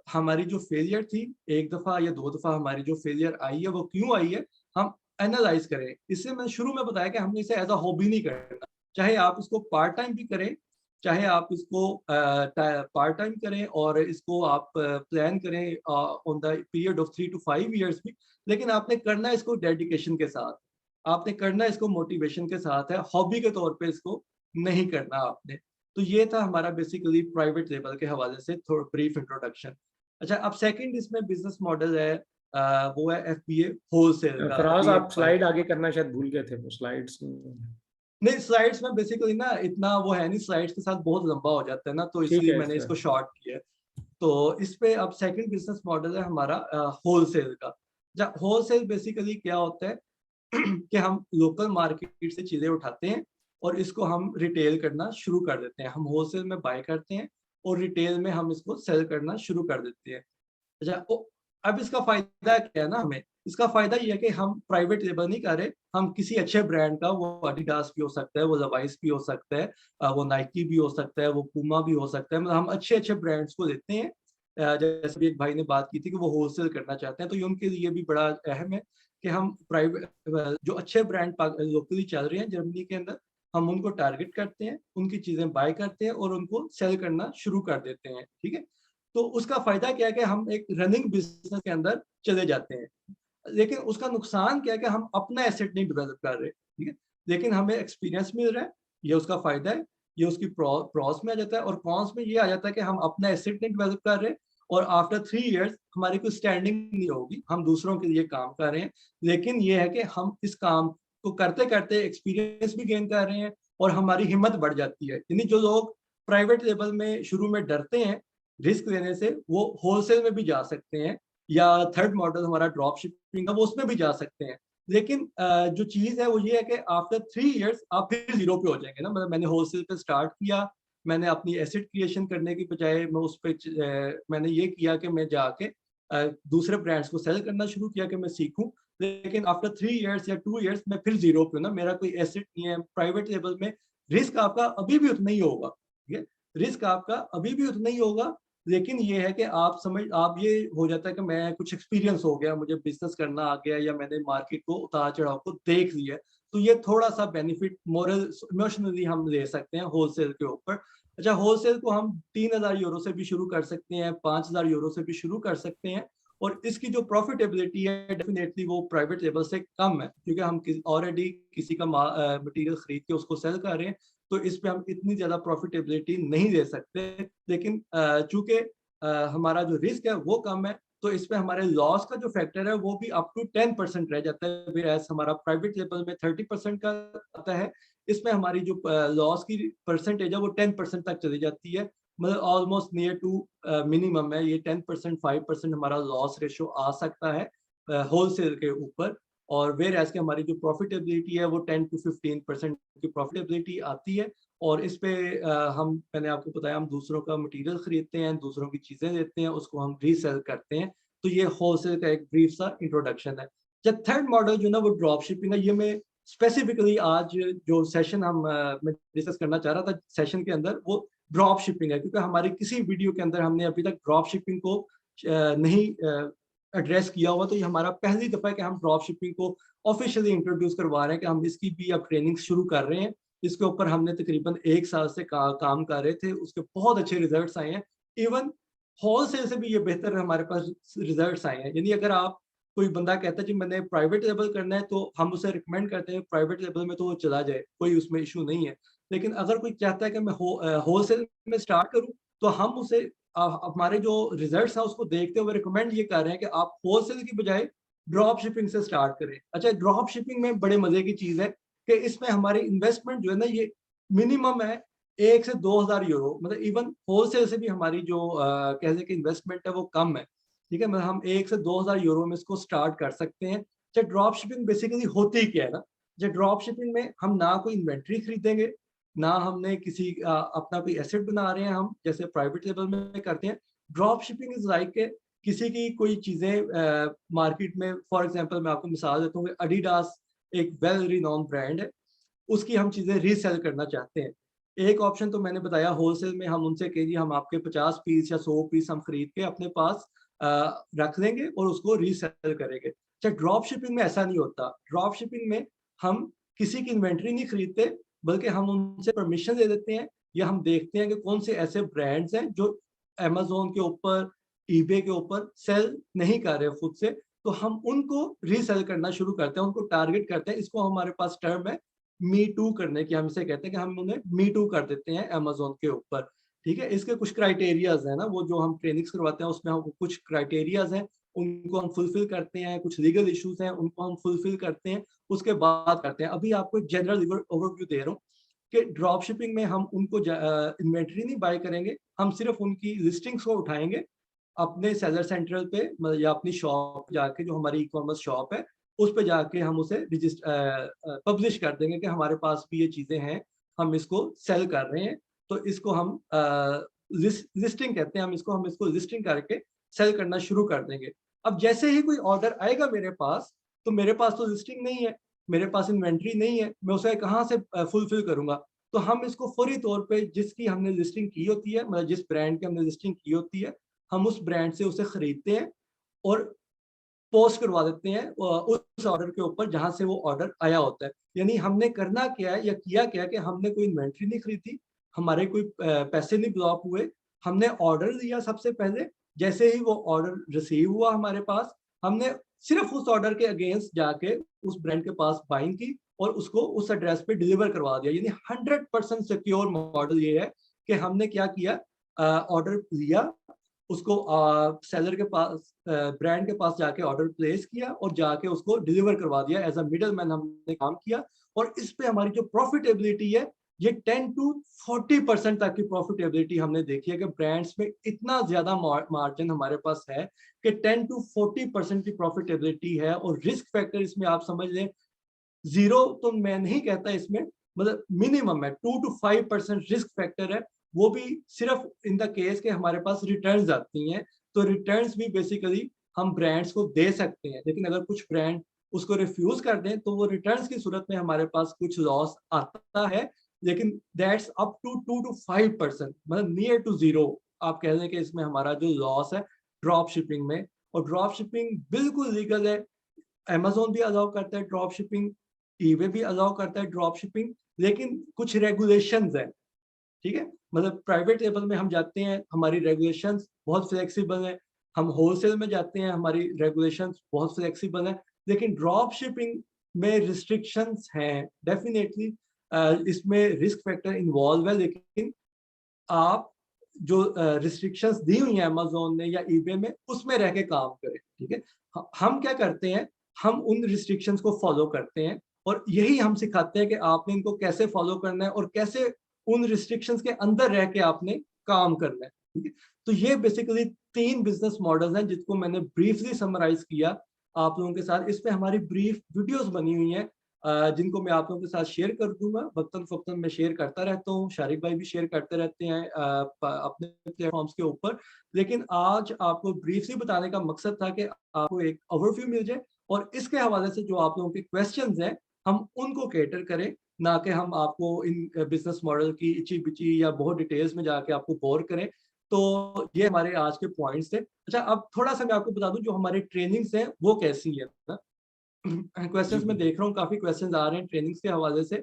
हमारी जो फेलियर थी, 1 दफ़ा या 2 दफ़ा हमारी जो फेलियर आई है, वो क्यों आई है, हम एनालाइज़ करें। इससे मैंने शुरू में बताया कि हमने इसे एज़ अ हॉबी नहीं करना। चाहे आप इसको पार्ट टाइम भी करें, चाहे आप इसको पार्ट टाइम करें और इसको आप प्लान करें on the period of 3 to 5 years भी, लेकिन आपने करना है इसको डेडिकेशन के साथ। आपने करना है इसको मोटिवेशन के साथ है, हॉबी के तौर पे इसको नहीं करना आपने। तो ये था हमारा बेसिकली प्राइवेट लेबल के हवाले से थोड़ा ब्रीफ इंट्रोडक्शन। अच्छा, अब सेकंड इसमें बिज़नेस मॉडल है वो है एफबीए होलसेल का। फराज, अभी एक आप स्लाइड आगे करना शायद भूल गए थे, वो स्लाइड्स। नहीं, स्लाइड्स में बेसिकली ना इतना वो है नहीं, स्लाइड्स के साथ बहुत लंबा हो जाता है ना, तो ठीक इसलिए है मैंने इसको सर। शॉर्ट किया है। तो इस पे अब सेकंड बिज़नेस मॉडल है हमारा होलसेल का। होलसेल बेसिकली क्या होता है कि हम लोकल मार्केट से चीज़ें उठाते हैं और इसको हम रिटेल करना शुरू कर देते हैं। हम होलसेल में बाय करते हैं और रिटेल में हम इसको सेल करना शुरू कर देते हैं। अच्छा, ओ अब इसका फ़ायदा क्या है ना हमें? इसका फ़ायदा ये है कि हम प्राइवेट लेबल नहीं कर रहे, हम किसी अच्छे ब्रांड का, वो एडिडास भी हो सकता है, वो लेवाइस भी हो सकता है, वो नाइकी भी हो सकता है, वो पूमा भी हो सकता है, मतलब हम अच्छे-अच्छे ब्रांड्स को लेते हैं। जैसे भी एक भाई ने बात की थी कि वो होलसेल करना चाहते हैं, तो ये उनके लिए भी बड़ा अहम है कि हम जो अच्छे ब्रांड लोकली चल रहे हैं जर्मनी के अंदर, हम उनको टारगेट करते हैं, उनकी चीज़ें बाय करते हैं और उनको सेल करना शुरू कर देते हैं, ठीक है? तो उसका फ़ायदा क्या है कि हम एक रनिंग बिज़नेस के अंदर चले जाते हैं। लेकिन उसका नुकसान क्या है कि हम अपना एसेट नहीं डेवलप कर रहे, ठीक है? लेकिन हमें एक्सपीरियंस मिल रहा है, ये उसका फ़ायदा है, ये उसकी प्रॉस में आ जाता है, और कॉन्स में ये आ जाता है कि हम अपना एसेट नहीं डेवलप कर रहे, और आफ्टर 3 इयर्स हमारी कोई स्टैंडिंग नहीं होगी, हम दूसरों के लिए काम कर रहे हैं। लेकिन ये है कि हम इस काम को करते-करते एक्सपीरियंस भी गेन कर रहे हैं और हमारी हिम्मत बढ़ जाती है। यानी जो लोग प्राइवेट लेवल में शुरू में डरते हैं रिस्क लेने से, वो होलसेल में भी जा सकते हैं, या थर्ड मॉडल हमारा ड्रॉप शिपिंग का, वो उसमें भी जा सकते हैं। लेकिन जो चीज़ है वो ये है कि आफ्टर 3 इयर्स आप फिर ज़ीरो पे हो जाएँगे ना, मतलब मैंने होलसेल पे स्टार्ट किया, मैंने अपनी एसेट क्रिएशन करने की बजाय मैं उस पे मैंने ये किया कि मैं जाके दूसरे ब्रांड्स को सेल करना शुरू किया कि मैं सीखूँ। लेकिन आफ्टर 3 इयर्स या 2 इयर्स मैं फिर ज़ीरो पे हूँ ना, मेरा कोई एसेट नहीं है। प्राइवेट लेवल में रिस्क आपका अभी भी उतना ही होगा, ठीक है? रिस्क आपका अभी भी उतना ही होगा, लेकिन ये है कि आप ये हो जाता है कि मैं कुछ एक्सपीरियंस हो गया, मुझे बिज़नेस करना आ गया या मैंने मार्केट को उतार-चढ़ाव को देख लिया। तो ये थोड़ा-सा बेनिफिट इमोशनली हम ले सकते हैं होलसेल के ऊपर। अच्छा, होलसेल को हम 3000 यूरो से भी शुरू कर सकते हैं, 5000 यूरो से भी शुरू कर सकते हैं और इसकी जो प्रॉफिटेबिलिटी है डेफिनिटली वो प्राइवेट लेवल से कम है, क्योंकि हम ऑलरेडी किसी का मटेरियल खरीद के उसको सेल कर रहे हैं, तो इस पे हम इतनी ज़्यादा प्रॉफिटेबिलिटी नहीं दे सकते। लेकिन चूँकि हमारा जो रिस्क है वो कम है, तो इसमें हमारे लॉस का जो फैक्टर है वो भी अप टू 10% रह जाता है, व्हेयरएज़ हमारा प्राइवेट लेवल में 30% का आता है। इसमें हमारी जो लॉस की परसेंटेज है वो 10% तक चली जाती है। मतलब ऑलमोस्ट नियर टू मिनिमम है, ये 10% 5% हमारा लॉस रेशियो आ सकता है होलसेल के ऊपर। और व्हेयरएज़ कि हमारी जो प्रॉफिटेबिलिटी है वो 10 टू 15% की प्रॉफिटेबिलिटी आती है। और इस पे मैंने आपको बताया, हम दूसरों का मटेरियल खरीदते हैं, दूसरों की चीज़ें लेते हैं, उसको हम रीसेल करते हैं। तो ये होलसेल का एक ब्रीफ सा इंट्रोडक्शन है। जब थर्ड मॉडल जो है ना वो ड्रॉप शिपिंग है, ये मैं स्पेसिफिकली आज जो सेशन मैं डिस्कस करना चाह रहा था सेशन के अंदर, वो ड्रॉप शिपिंग है, क्योंकि हमारी किसी वीडियो के अंदर हमने अभी तक ड्रॉप शिपिंग को नहीं एड्रेस किया हुआ। तो ये हमारा पहली दफ़ा है कि हम ड्रॉप शिपिंग को ऑफिशियली इंट्रोड्यूस करवा रहे हैं, कि हम इसकी भी अब ट्रेनिंग शुरू कर रहे हैं। इसके ऊपर हमने तकरीबन 1 साल से काम कर रहे थे, उसके बहुत अच्छे रिजल्ट्स आए हैं। इवन होलसेल से भी ये बेहतर हमारे पास रिजल्ट्स आए हैं। यानी अगर आप कोई बंदा कहता है जी मैंने प्राइवेट लेवल करना है, तो हम उसे रिकमेंड करते हैं प्राइवेट लेवल में तो वो चला जाए, कोई उसमें इश्यू नहीं है। लेकिन अगर कोई चाहता है कि मैं होलसेल में स्टार्ट करूँ, तो हम उसे हमारे जो रिजल्ट्स हैं उसको देखते हुए रिकमेंड ये कर रहे हैं कि आप होलसेल की बजाय ड्रॉप शिपिंग से स्टार्ट करें। अच्छा, ड्रॉप शिपिंग में बड़े मज़े की चीज़ है कि इसमें हमारी इन्वेस्टमेंट जो है ना, ये मिनिमम है 1 से 2000 यूरो, मतलब इवन होलसेल से भी हमारी जो कह लें कि इन्वेस्टमेंट है वो कम है। ठीक है? मतलब हम 1 से 2000 यूरो में इसको स्टार्ट कर सकते हैं। अच्छा, ड्रॉप शिपिंग बेसिकली होती क्या है ना? जो ड्रॉप शिपिंग में हम ना कोई इन्वेंटरी खरीदेंगे, ना हमने किसी अपना कोई एसेट बना रहे हैं हम, जैसे प्राइवेट लेवल में करते हैं। ड्रॉप शिपिंग इज़ लाइक के किसी की कोई चीज़ें मार्केट में, फॉर एग्ज़ाम्पल मैं आपको मिसाल देता हूँ, एडिडास एक वेल रिनोन्ड ब्रांड है, उसकी हम चीज़ें रीसेल करना चाहते हैं। एक ऑप्शन तो मैंने बताया होलसेल में, हम उनसे कहें जी हम आपके 50 पीस या 100 पीस हम खरीद के अपने पास रख लेंगे और उसको रीसेल करेंगे। अच्छा, ड्रॉप शिपिंग में ऐसा नहीं होता। ड्रॉप शिपिंग में हम किसी की इन्वेंटरी नहीं खरीदते, बल्कि हम उनसे परमिशन ले लेते हैं, या हम देखते हैं कि कौन से ऐसे ब्रांड्स हैं जो अमेज़न के ऊपर, ईबे के ऊपर सेल नहीं कर रहे खुद से, तो हम उनको रीसेल करना शुरू करते हैं, उनको टारगेट करते हैं। इसको हमारे पास टर्म है मी टू करने की, हम इसे कहते हैं कि हम उन्हें मी टू कर देते हैं अमेज़न के ऊपर, ठीक है? इसके कुछ क्राइटेरियाज़ हैं ना, वो जो हम ट्रेनिंग्स करवाते हैं उसमें हम कुछ क्राइटेरियाज़ हैं, उनको हम फुलफिल करते हैं, कुछ लीगल इश्यूज़ हैं, उनको हम फुलफिल करते हैं, उसके बाद करते हैं। अभी आपको एक जनरल ओवरव्यू दे रहा हूँ कि ड्रॉप शिपिंग में हम उनको इन्वेंटरी नहीं बाय करेंगे, हम सिर्फ़ उनकी लिस्टिंग्स को उठाएँगे अपने सेलर सेंट्रल पे, या अपनी शॉप जाके, जो हमारी ई-कॉमर्स शॉप है, उस पे जाके हम उसे पब्लिश कर देंगे कि हमारे पास भी ये चीज़ें हैं, हम इसको सेल कर रहे हैं। तो इसको हम लिस्टिंग कहते हैं, हम इसको लिस्टिंग करके सेल करना शुरू कर देंगे। अब जैसे ही कोई ऑर्डर आएगा मेरे पास, तो मेरे पास तो लिस्टिंग नहीं है, मेरे पास इन्वेंटरी नहीं है, मैं उसे कहाँ से फुलफिल करूँगा? तो हम इसको फौरी तौर पे जिसकी हमने लिस्टिंग की होती है, मतलब जिस ब्रांड की हमने लिस्टिंग की होती है, हम उस ब्रांड से उसे खरीदते हैं और पोस्ट करवा देते हैं उस ऑर्डर के ऊपर जहाँ से वो ऑर्डर आया होता है। यानी हमने करना क्या है या किया क्या है कि हमने कोई इन्वेंटरी नहीं खरीदी, हमारे कोई पैसे नहीं ब्लॉक हुए, हमने ऑर्डर दिया सबसे पहले, जैसे ही वो ऑर्डर रिसीव हुआ हमारे पास, हमने सिर्फ़ उस ऑर्डर के अगेंस्ट जाके उस ब्रांड के पास बाइंग की और उसको उस एड्रेस पे डिलीवर करवा दिया। यानी 100% सिक्योर मॉडल ये है कि हमने क्या किया, ऑर्डर लिया, उसको सेलर के पास, ब्रांड के पास जाके ऑर्डर प्लेस किया और जाके उसको डिलीवर करवा दिया। एज़ अ मिडलमैन हमने काम किया और इस पे हमारी जो प्रॉफिटेबिलिटी है, ये 10 टू 40% तक की प्रॉफिटेबिलिटी हमने देखी है कि ब्रांड्स में इतना ज़्यादा मार्जिन हमारे पास है कि 10 टू 40% की प्रॉफिटेबिलिटी है। और रिस्क फैक्टर इसमें आप समझ लें, ज़ीरो तो मैं नहीं कहता इसमें, मतलब मिनिमम है, 2 टू 5% रिस्क फैक्टर है, वो भी सिर्फ़ इन द केस के हमारे पास रिटर्न्स आती हैं, तो रिटर्न्स भी बेसिकली हम ब्रांड्स को दे सकते हैं। लेकिन अगर कुछ ब्रांड उसको रिफ्यूज कर दें तो वो रिटर्न्स की सूरत में हमारे पास कुछ लॉस आता है, लेकिन दैट्स अप टू 2 to 5%, मतलब नियर टू जीरो आप कह लें कि इसमें हमारा जो लॉस है ड्रॉप शिपिंग में। और ड्रॉप शिपिंग बिल्कुल लीगल है, अमेज़न भी अलाउ करता है ड्रॉप शिपिंग, ईबे भी अलाउ करता है ड्रॉप शिपिंग, लेकिन कुछ रेगुलेशंस हैं, ठीक है? मतलब प्राइवेट लेवल में हम जाते हैं, हमारी रेगुलेशंस बहुत फ्लेक्सिबल हैं, हम होलसेल में जाते हैं, हमारी रेगुलेशंस बहुत फ्लेक्सिबल हैं, लेकिन ड्रॉप शिपिंग में रिस्ट्रिक्शंस हैं डेफिनिटली। इसमें रिस्क फैक्टर इन्वॉल्व है, लेकिन आप जो रिस्ट्रिक्शंस दी हुई हैं अमेज़न ने या ईबे में, उसमें रह के काम करें, ठीक है? हम क्या करते हैं, हम उन रिस्ट्रिक्शंस को फ़ॉलो करते हैं और यही हम सिखाते हैं कि आपने इनको कैसे फ़ॉलो करना है और कैसे उन रिस्ट्रिक्शंस के अंदर रह के आपने काम करना है, ठीक है? तो ये बेसिकली 3 बिज़नेस मॉडल्स हैं जिसको मैंने ब्रीफली समराइज़ किया आप लोगों के साथ। इसपे हमारी ब्रीफ वीडियोज़ बनी हुई हैं, जिनको मैं आप लोगों के साथ शेयर कर दूँगा। वक़्तन-फ़वक़्तन मैं शेयर करता रहता हूँ, शारिक भाई भी शेयर करते रहते हैं अपने प्लेटफ़ॉर्म्स के ऊपर। लेकिन आज आपको ब्रीफली बताने का मकसद था कि आपको एक ओवरव्यू मिल जाए और इसके हवाले से जो आप लोगों के क्वेश्चंस हैं, हम उनको कैटर करें, ना कि हम आपको इन बिज़नेस मॉडल की इची-बिची या बहुत डिटेल्स में जाके आपको बोर करें। तो ये हमारे आज के पॉइंट्स थे। अच्छा, अब थोड़ा-सा मैं आपको बता दूँ जो हमारी ट्रेनिंग्स हैं, वो कैसी है ना? जी, क्वेश्चंस मैं बिल्कुल। देख रहा हूँ, काफ़ी क्वेश्चंस आ रहे हैं ट्रेनिंग्स के हवाले से।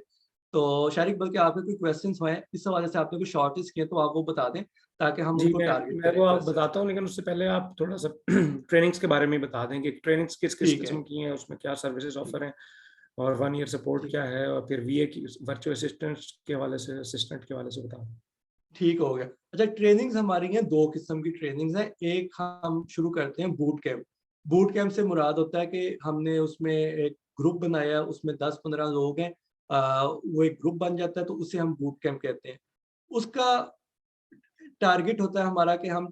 तो शारिक, बल्कि आपके कोई क्वेश्चंस हैं, इस हवाले से आपने कुछ शॉर्टलिस्ट किए, तो आप वो बता दें, ताकि हम जी, उनको टारगेट मैं करें वो आप क्वेश्चंस। बताता हूँ, लेकिन उससे पहले आप थोड़ा-सा ट्रेनिंग्स के बारे में बता दें कि ट्रेनिंग्स किस-किस ठीक है, किस्म की हैं, उसमें क्या सर्विसेज़ ठीक, ऑफ़र हैं और 1 ईयर सपोर्ट ठीक, क्या है और फिर वीए की वर्चुअल असिस्टेंट्स के हवाले से असिस्टेंट के हवाले से बता दें। ठीक हो गया। अच्छा, ट्रेनिंग्स हमारी हैं, 2 किस्म की ट्रेनिंग्स हैं। एक हम शुरू करते हैं बूट कैंप। बूट कैंप से मुराद होता है कि हमने उसमें एक ग्रुप बनाया, उसमें 10-15 लोग हैं। वो एक ग्रुप बन जाता है, तो उसे हम बूट कैंप कहते हैं। उसका टारगेट होता है हमारा कि हम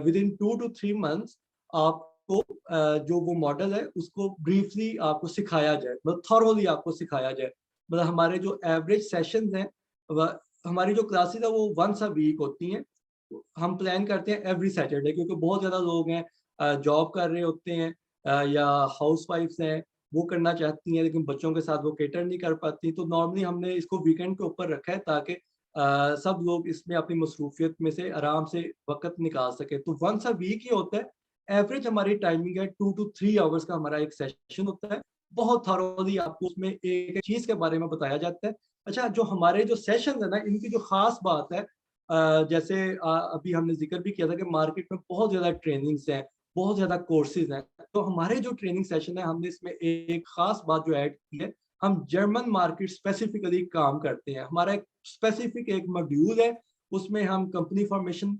विदिन 2 टू 3 मंथ्स आपको जो वो मॉडल है उसको ब्रीफली आपको सिखाया जाए, मतलब थॉरोली आपको सिखाया जाए। मतलब हमारे जो एवरेज सेशंस हैं, व हमारी जो क्लासेस है वो वन्स अ वीक होती हैं। हम प्लान करते हैं एवरी सैटरडे, क्योंकि बहुत ज़्यादा लोग हैं जॉब कर रहे होते हैं, या हाउसवाइफ्स हैं, वो करना चाहती हैं लेकिन बच्चों के साथ वो कैटर नहीं कर पाती। तो नॉर्मली हमने इसको वीकेंड के ऊपर रखा है ताकि सब लोग इसमें अपनी मसरूफियत में से आराम से वक़्त निकाल सकें। तो वन्स अ वीक ही होता है। एवरेज हमारी टाइमिंग है 2 टू 3 आवर्स का हमारा एक सेशन होता है। बहुत थॉरोली आपको उसमें एक-एक चीज़ के बारे में बताया जाता है। अच्छा, जो हमारे जो सेशंस है ना, इनकी जो ख़ास बात है, जैसे अभी हमने ज़िक्र भी किया था कि मार्केट में बहुत ज़्यादा ट्रेनिंग्स हैं, बहुत ज़्यादा कोर्सेज़ हैं। तो हमारे जो ट्रेनिंग सेशन है, हमने इसमें एक ख़ास बात जो ऐड की है, हम जर्मन मार्केट स्पेसिफिकली काम करते हैं। हमारा एक स्पेसिफिक एक मॉड्यूल है, उसमें हम कंपनी फॉर्मेशन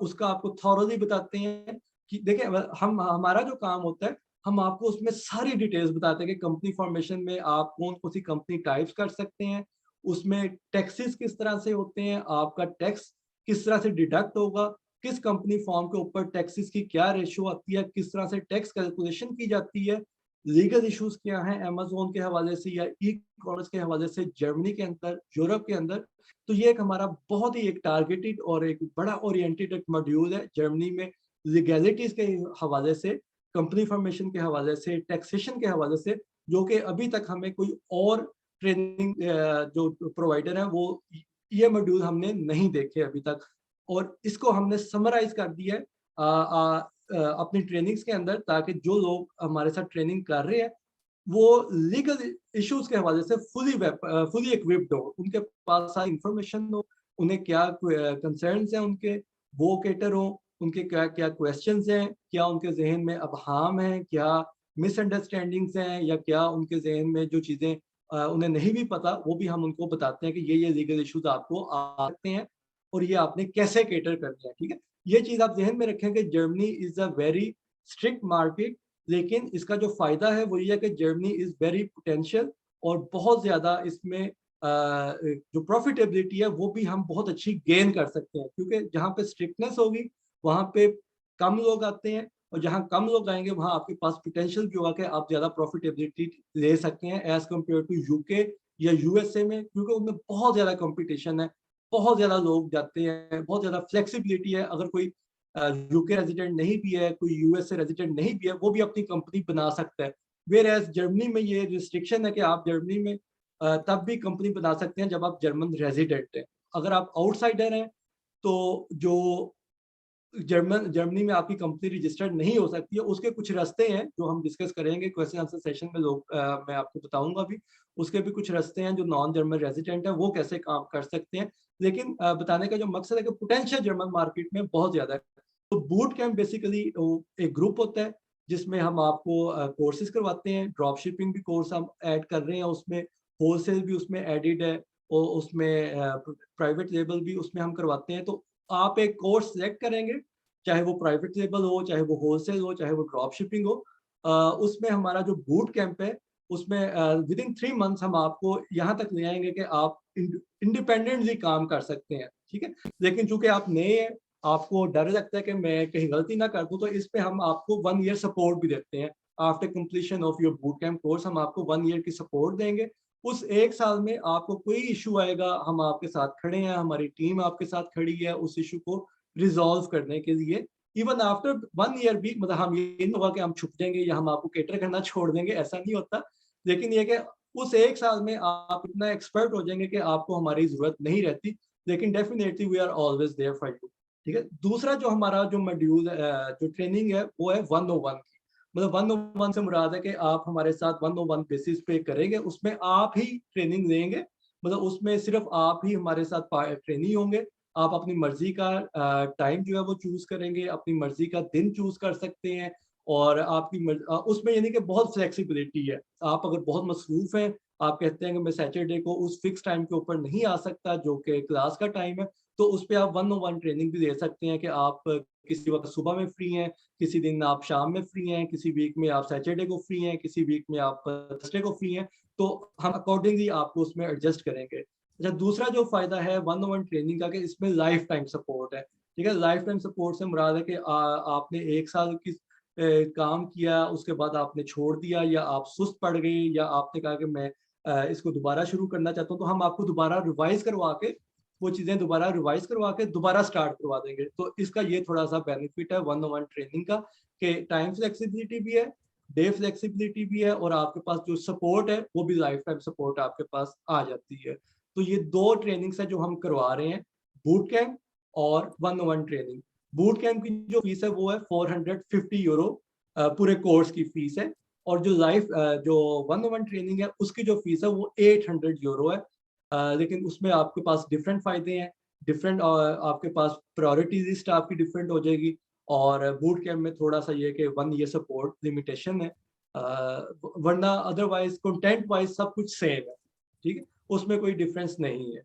उसका आपको थॉरोली बताते हैं कि देखिए, हम हमारा जो काम होता है, हम आपको उसमें सारी डिटेल्स बताते हैं कि कंपनी फॉर्मेशन में आप कौन-कौन सी कंपनी टाइप्स कर सकते हैं, उसमें टैक्सेस किस तरह से होते हैं, आपका टैक्स किस तरह से डिडक्ट होगा, किस कंपनी फॉर्म के ऊपर टैक्सेस की क्या रेशियो आती है, किस तरह से टैक्स कैलकुलेशन की जाती है, लीगल इश्यूज क्या हैं अमेज़न के हवाले से या ई-कॉमर्स के हवाले से जर्मनी के अंदर, यूरोप के अंदर। तो ये एक हमारा बहुत ही एक टारगेटेड और एक बड़ा ओरिएंटेड एक मॉड्यूल है जर्मनी में, लीगैलिटीज़ के हवाले से, कंपनी फॉर्मेशन के हवाले से, टैक्सेशन के हवाले से, जो कि अभी तक हमें कोई और ट्रेनिंग जो प्रोवाइडर है वो ये मॉड्यूल हमने नहीं देखे अभी तक। और इसको हमने समराइज़ कर दिया है अपनी ट्रेनिंग्स के अंदर, ताकि जो लोग हमारे साथ ट्रेनिंग कर रहे हैं, वो लीगल इश्यूज़ के हवाले से फुली इक्विप्ड हो, उनके पास सारी इन्फॉर्मेशन हो, उन्हें क्या कंसर्न्स हैं उनके, वो कैटर हो, उनके क्या-क्या क्वेश्चन्स हैं, क्या उनके ज़हन में अबहाम हैं, क्या मिसअंडरस्टैंडिंग्स हैं, या क्या उनके ज़हन में जो चीज़ें उन्हें नहीं भी पता, वो भी हम उनको बताते हैं कि ये लीगल इश्यूज़ आपको आ सकते हैं और ये आपने कैसे कैटर करना है, ठीक है? ये चीज़ आप ज़हन में रखें कि Germany is a very strict market, लेकिन इसका जो फ़ायदा है वो ये है कि जर्मनी इज़ वेरी पोटेंशियल और बहुत ज़्यादा इसमें जो प्रॉफ़िटेबिलिटी है वो भी हम बहुत अच्छी गेन कर सकते हैं, क्योंकि जहाँ पे स्ट्रिक्टनेस होगी, वहाँ पे कम लोग आते हैं और जहाँ कम लोग आएँगे वहाँ आपके पास पोटेंशियल भी होगा कि आप ज़्यादा प्रॉफ़िटेबिलिटी ले सकते हैं एज़ कम्पेयर टू यूके या यूएसए में, क्योंकि उनमें बहुत ज़्यादा कॉम्पिटिशन है, बहुत ज़्यादा लोग जाते हैं, बहुत ज़्यादा फ्लेक्सिबिलिटी है। अगर कोई यूके रेज़िडेंट नहीं भी है, कोई यूएसए रेज़िडेंट नहीं भी है, वो भी अपनी कंपनी बना सकता है। वेयर एज जर्मनी में ये रिस्ट्रिक्शन है कि आप जर्मनी में तब भी कंपनी बना सकते हैं जब आप जर्मन रेजिडेंट हैं। अगर आप आउटसाइडर हैं तो जो जर्मनी में आपकी कंपनी रजिस्टर्ड नहीं हो सकती है, उसके कुछ रास्ते हैं जो हम डिस्कस करेंगे क्वेश्चन आंसर सेशन में। मैं आपको बताऊंगा भी उसके भी कुछ रास्ते हैं जो नॉन जर्मन रेजिडेंट है वो कैसे काम कर सकते हैं। लेकिन बताने का जो मकसद है कि पोटेंशियल जर्मन मार्केट में बहुत ज्यादा है। तो बूट कैंप बेसिकली एक ग्रुप होता है जिसमें हम आपको कोर्सेज करवाते हैं। ड्रॉप शिपिंग भी कोर्स हम ऐड कर रहे हैं उसमें, होलसेल भी उसमें एडिड है, और उसमें प्राइवेट लेबल भी उसमें हम करवाते हैं। तो आप एक कोर्स सेलेक्ट करेंगे, चाहे वो प्राइवेट लेबल हो, चाहे वो होलसेल हो, चाहे वो ड्रॉप शिपिंग हो। उसमें हमारा जो बूट कैंप है उसमें विद इन 3 मंथ्स हम आपको यहाँ तक ले आएंगे कि आप इंडिपेंडेंटली काम कर सकते हैं, ठीक है। लेकिन चूंकि आप नए हैं, आपको डर लगता है कि मैं कहीं गलती ना कर दूं, तो इस पे हम आपको 1 ईयर सपोर्ट भी देते हैं। After completion of your boot camp course हम आपको 1 ईयर की सपोर्ट देंगे। उस 1 साल में आपको कोई इशू आएगा, हम आपके साथ खड़े हैं, हमारी टीम आपके साथ खड़ी है उस इशू को रिजॉल्व करने के लिए। इवन आफ्टर 1 ईयर भी, मतलब हम ये नहीं होगा कि हम छुप जाएंगे या हम आपको केटर करना छोड़ देंगे, ऐसा नहीं होता। लेकिन ये कि उस 1 साल में आप इतना एक्सपर्ट हो जाएंगे कि आपको हमारी जरूरत नहीं रहती। लेकिन definitely we are always there for you, ठीक है। दूसरा जो हमारा जो मॉड्यूल जो ट्रेनिंग है वो है 101 की। मतलब 101 से मुराद है कि आप हमारे साथ 101 बेसिस पे करेंगे, उसमें आप ही ट्रेनिंग लेंगे। मतलब उसमें सिर्फ आप ही हमारे साथ ट्रेनी होंगे। आप अपनी मर्जी का टाइम जो है वो चूज करेंगे, अपनी मर्जी का दिन चूज कर सकते हैं। और उसमें यानी कि बहुत फ्लेक्सिबिलिटी है। आप अगर बहुत मसरूफ हैं, आप कहते हैं कि मैं सैटरडे को उस फिक्स टाइम के ऊपर नहीं आ सकता जो कि क्लास का टाइम है, तो उस पे आप 101 ट्रेनिंग भी दे सकते हैं कि आप किसी वक्त सुबह में फ्री हैं, किसी दिन आप शाम में फ्री हैं, किसी वीक में आप सैटरडे को फ्री हैं, किसी वीक में आप थर्सडे को फ्री हैं। तो हम अकॉर्डिंगली आपको उसमें एडजस्ट करेंगे। अच्छा, दूसरा जो फायदा है 101 ट्रेनिंग का कि इसमें लाइफ टाइम सपोर्ट है, ठीक है। लाइफ टाइम सपोर्ट से मुराद है कि आपने 1 साल की काम किया, उसके बाद आपने छोड़ दिया, या आप सुस्त पड़ गए, या आपने कहा कि मैं इसको दोबारा शुरू करना चाहता हूँ, तो हम आपको दोबारा रिवाइज करवा के वो चीज़ें दोबारा रिवाइज करवा के दोबारा स्टार्ट करवा देंगे। तो इसका ये थोड़ा-सा बेनिफिट है 101 ट्रेनिंग का कि टाइम फ्लेक्सिबिलिटी भी है, डे फ्लेक्सिबिलिटी भी है, और आपके पास जो सपोर्ट है वो भी लाइफ टाइम सपोर्ट आपके पास आ जाती है। तो ये 2 ट्रेनिंग्स हैं जो हम करवा रहे हैं, बूट कैंप और 101 ट्रेनिंग। बूट कैंप की जो फीस है वो है 450 यूरो, पूरे कोर्स की फीस है। और जो 101 ट्रेनिंग है उसकी जो फीस है वो 800 यूरो है। लेकिन उसमें आपके पास डिफरेंट फ़ायदे हैं, डिफरेंट आपके पास प्रायोरिटीज़ लिस्ट आपकी डिफरेंट हो जाएगी। और बूट कैंप में थोड़ा-सा ये है कि 1 ईयर सपोर्ट लिमिटेशन है। वरना अदरवाइज़ कंटेंट वाइज़ सब कुछ सेम है, ठीक है? उसमें कोई डिफरेंस नहीं है।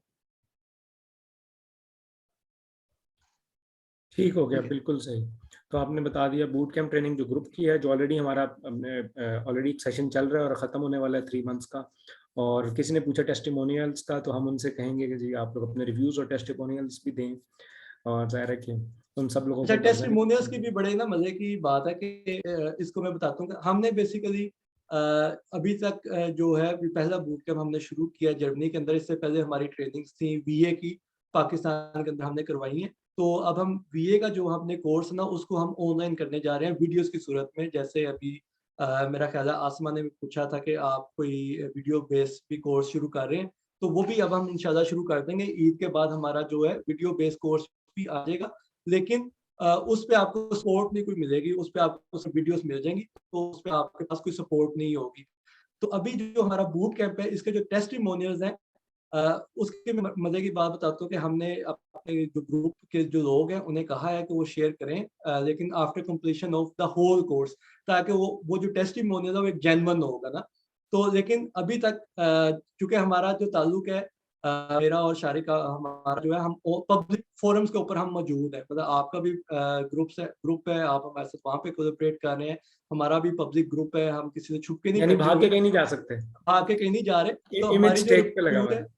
ठीक हो गया, ठीक है। बिल्कुल सही। तो आपने बता दिया बूट कैंप ट्रेनिंग जो ग्रुप की है, जो ऑलरेडी हमारा ऑलरेडी एक सेशन चल रहा है और ख़त्म होने वाला है 3 मंथ्स का। और किसी ने पूछा टेस्टिमोनियल्स का, तो हम उनसे कहेंगे कि जी आप लोग अपने रिव्यूज़ और टेस्टिमोनियल्स भी दें, और ज़ाहिर है कि उन सब लोगों अच्छा, को टेस्टिमोनियल्स की बेनिफिट। भी बड़े ना मज़े की बात है कि इसको मैं बताता हूँ कि हमने बेसिकली अभी तक जो है पहला बूट कैंप हमने शुरू किया जर्मनी के अंदर। इससे पहले हमारी ट्रेनिंग्स थी वीए की, पाकिस्तान के अंदर हमने करवाई हैं। तो अब हम वीए का जो हमने कोर्स ना उसको हम ऑनलाइन करने जा रहे हैं वीडियोज़ की सूरत में। जैसे अभी मेरा ख़्याल है आसमा ने भी पूछा था कि आप कोई वीडियो बेस्ड भी कोर्स शुरू कर रहे हैं, तो वो भी अब हम इंशाल्लाह शुरू कर देंगे। ईद के बाद हमारा जो है वीडियो बेस्ड कोर्स भी आ जाएगा। लेकिन उस पे आपको सपोर्ट नहीं कोई मिलेगी, उस पे आपको सिर्फ वीडियोज़ मिल जाएँगी, तो उस पे आपके पास कोई सपोर्ट नहीं होगी। तो अभी जो हमारा बूट कैंप है, इसके जो टेस्टिमोनियल्स हैं, उसकी मैं मज़े की बात बताता हूँ कि हमने अपने जो ग्रुप के जो लोग हैं, उन्हें कहा है कि वो शेयर करें, लेकिन after completion of the whole course, ताकि वो जो टेस्टिमोनियल है, वो एक जेन्युइन होगा ना। तो लेकिन अभी तक चूँकि हमारा जो ताल्लुक है मेरा और शारिक का, हमारा जो है हम पब्लिक फोरम्स के ऊपर हम मौजूद हैं। मतलब आपका भी ग्रुप है, आप हमारे साथ वहाँ पे कोलैबोरेट कर रहे हैं। हमारा भी पब्लिक ग्रुप है, हम किसी से छुप के नहीं यानी बैठे भाग के हुए, कहीं नहीं जा सकते, आके कहीं नहीं जा रहे। तो इमेज हमारी जो स्टेक पे लगा रिव्यूज हुआ है, है।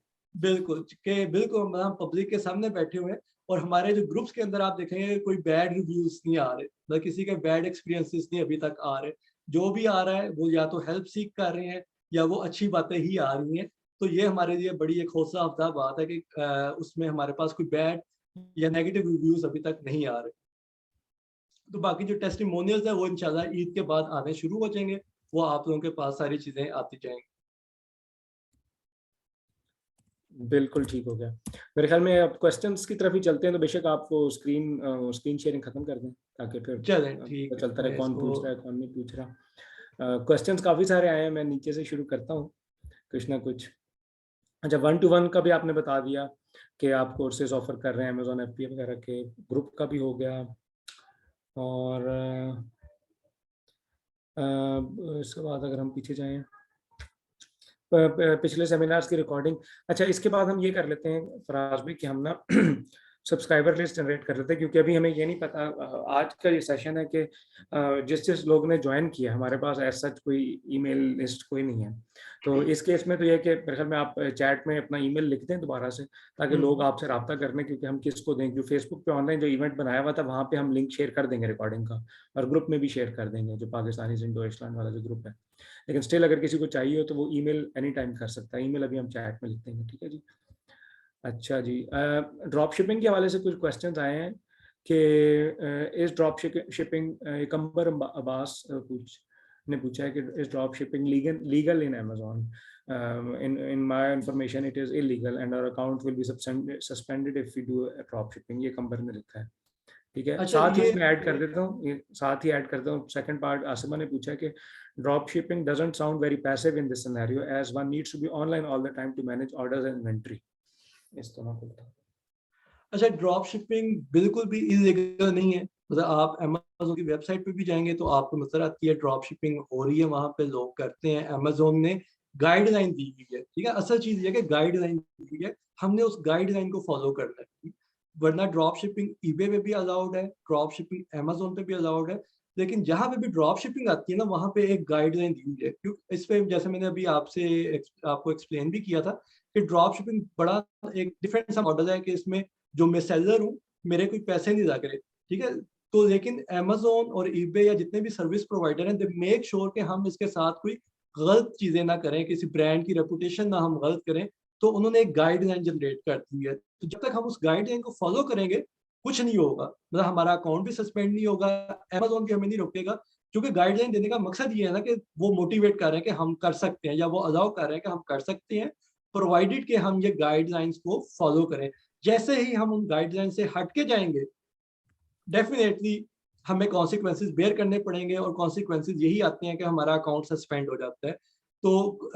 बिल्कुल हम पब्लिक के सामने बैठे हुए हैं। और हमारे जो ग्रुप्स के अंदर आप देखेंगे कोई बैड रिव्यूज नहीं आ रहे, मतलब किसी के बैड एक्सपीरियंसेस नहीं अभी तक आ रहे। जो भी आ रहा है वो या तो हेल्प सीख कर रहे हैं, या वो अच्छी बातें ही आ रही हैं। तो ये हमारे लिए बड़ी एक हौसला अफ़ज़ा बात है कि उसमें हमारे पास कोई बैड या नेगेटिव रिव्यूज अभी तक नहीं आ रहे। तो बाकी जो टेस्टिमोनियल्स है वो इंशाल्लाह ईद के बाद आने शुरू हो जाएंगे। वो आप लोगों के पास सारी चीज़ें आती जाएँगी। बिल्कुल ठीक हो गया। मेरे ख्याल में अब क्वेश्चन्स की तरफ ही चलते हैं, तो बेशक आप वो स्क्रीन शेयरिंग खत्म कर दें, ताकि फिर चलें पता ठीक है, चलता रहे मैं कौन इसको पूछ रहा है, कौन नहीं पूछ रहा। क्वेश्चन्स काफ़ी सारे आए हैं, मैं नीचे से शुरू करता हूँ, कुछ ना कुछ। अच्छा, 1 टू 1 का भी आपने बता दिया कि आप कोर्सेज़ ऑफ़र कर रहे हैं अमेज़न एफपीए वगैरह के, ग्रुप का भी हो गया। और इसके बाद अगर हम पीछे जाएँ, पिछले सेमिनार्स की रिकॉर्डिंग। अच्छा, इसके बाद हम ये कर लेते हैं फराज भाई कि हम ना सब्सक्राइबर लिस्ट जनरेट कर लेते हैं, क्योंकि अभी हमें ये नहीं पता आज का ये सेशन है कि जिस लोग ने ज्वाइन किया, हमारे पास एज सच कोई ईमेल लिस्ट कोई नहीं है। तो इस केस में तो ये है कि मेरे ख्याल में आप चैट में अपना ईमेल लिख दें दोबारा से, ताकि लोग आपसे रब्ता कर लें, क्योंकि हम किसको दें, जो फेसबुक पे ऑनलाइन जो इवेंट बनाया हुआ था वहाँ पे हम लिंक शेयर कर देंगे रिकॉर्डिंग का, और ग्रुप में भी शेयर कर देंगे, जो पाकिस्तानी इन डॉइचलैंड वाला जो ग्रुप है। लेकिन स्टिल अगर किसी को चाहिए हो तो वो ईमेल एनी टाइम कर सकता है। ईमेल अभी हम चैट में लिख देंगे, ठीक है जी। अच्छा जी, ड्रॉप शिपिंग के हवाले से कुछ क्वेश्चंस आए हैं कि इस ड्रॉप शिपिंग, कंबर अब्बास कुछ ने पूछा है कि इस drop shipping legal in Amazon. in my information it is illegal and our account will be suspended if we do a drop shipping, ये कंबर ने लिखा है। ठीक है, अच्छा साथ ही ये इसमें ऐड कर देता हूँ, ये साथ ही ऐड करता हूँ सेकंड पार्ट। आसिमा ने पूछा कि drop shipping doesn't sound very passive in this scenario as one needs to be online all the time to manage orders and inventory. इस तरह बोलता हूँ। अच्छा, ड्रॉप शिपिंग बिल्कुल भी इलीगल नहीं है। मतलब आप अमेज़न की वेबसाइट पे भी जाएँगे तो आपको नज़र आती है ड्रॉप शिपिंग हो रही है, वहाँ पे लोग करते हैं। अमेज़न ने गाइडलाइन दी हुई है, ठीक है? असल चीज़ ये है कि गाइडलाइन दी हुई है, हमने उस गाइडलाइन को फ़ॉलो करना है। वरना ड्रॉप शिपिंग ईबे पे भी अलाउड है, ड्रॉप शिपिंग अमेज़न पे भी अलाउड है। लेकिन जहाँ पे भी ड्रॉप शिपिंग आती है ना, वहाँ पे एक गाइडलाइन दी हुई है। क्यों इस पे जैसे मैंने अभी आपको एक्सप्लेन भी किया था कि ड्रॉप शिपिंग बड़ा एक डिफरेंट सा मॉडल है कि इसमें जो मैं सेलर हूँ, मेरे कोई पैसे नहीं लग रहे, ठीक है? तो लेकिन अमेज़न और ईबे या जितने भी सर्विस प्रोवाइडर हैं, दे मेक श्योर कि हम इसके साथ कोई गलत चीज़ें ना करें, किसी ब्रांड की रेपुटेशन ना हम गलत करें, तो उन्होंने एक गाइडलाइन जनरेट कर दी है। तो जब तक हम उस गाइडलाइन को फॉलो करेंगे, कुछ नहीं होगा। मतलब हमारा अकाउंट भी सस्पेंड नहीं होगा, अमेज़न भी हमें नहीं रोकेगा, क्योंकि गाइडलाइन देने का मकसद ये है ना कि वो मोटिवेट कर रहे हैं कि हम कर सकते हैं, या वो अलाउ कर रहे हैं कि हम कर सकते हैं, प्रोवाइडेड कि हम ये गाइडलाइंस को फॉलो करें। जैसे ही हम उन गाइडलाइन से हट के जाएँगे, डेफ़िनेटली हमें कॉन्सिक्वेंसेस बेयर करने पड़ेंगे, और कॉन्सिक्वेंसेस यही आते हैं कि हमारा अकाउंट सस्पेंड हो जाता है। तो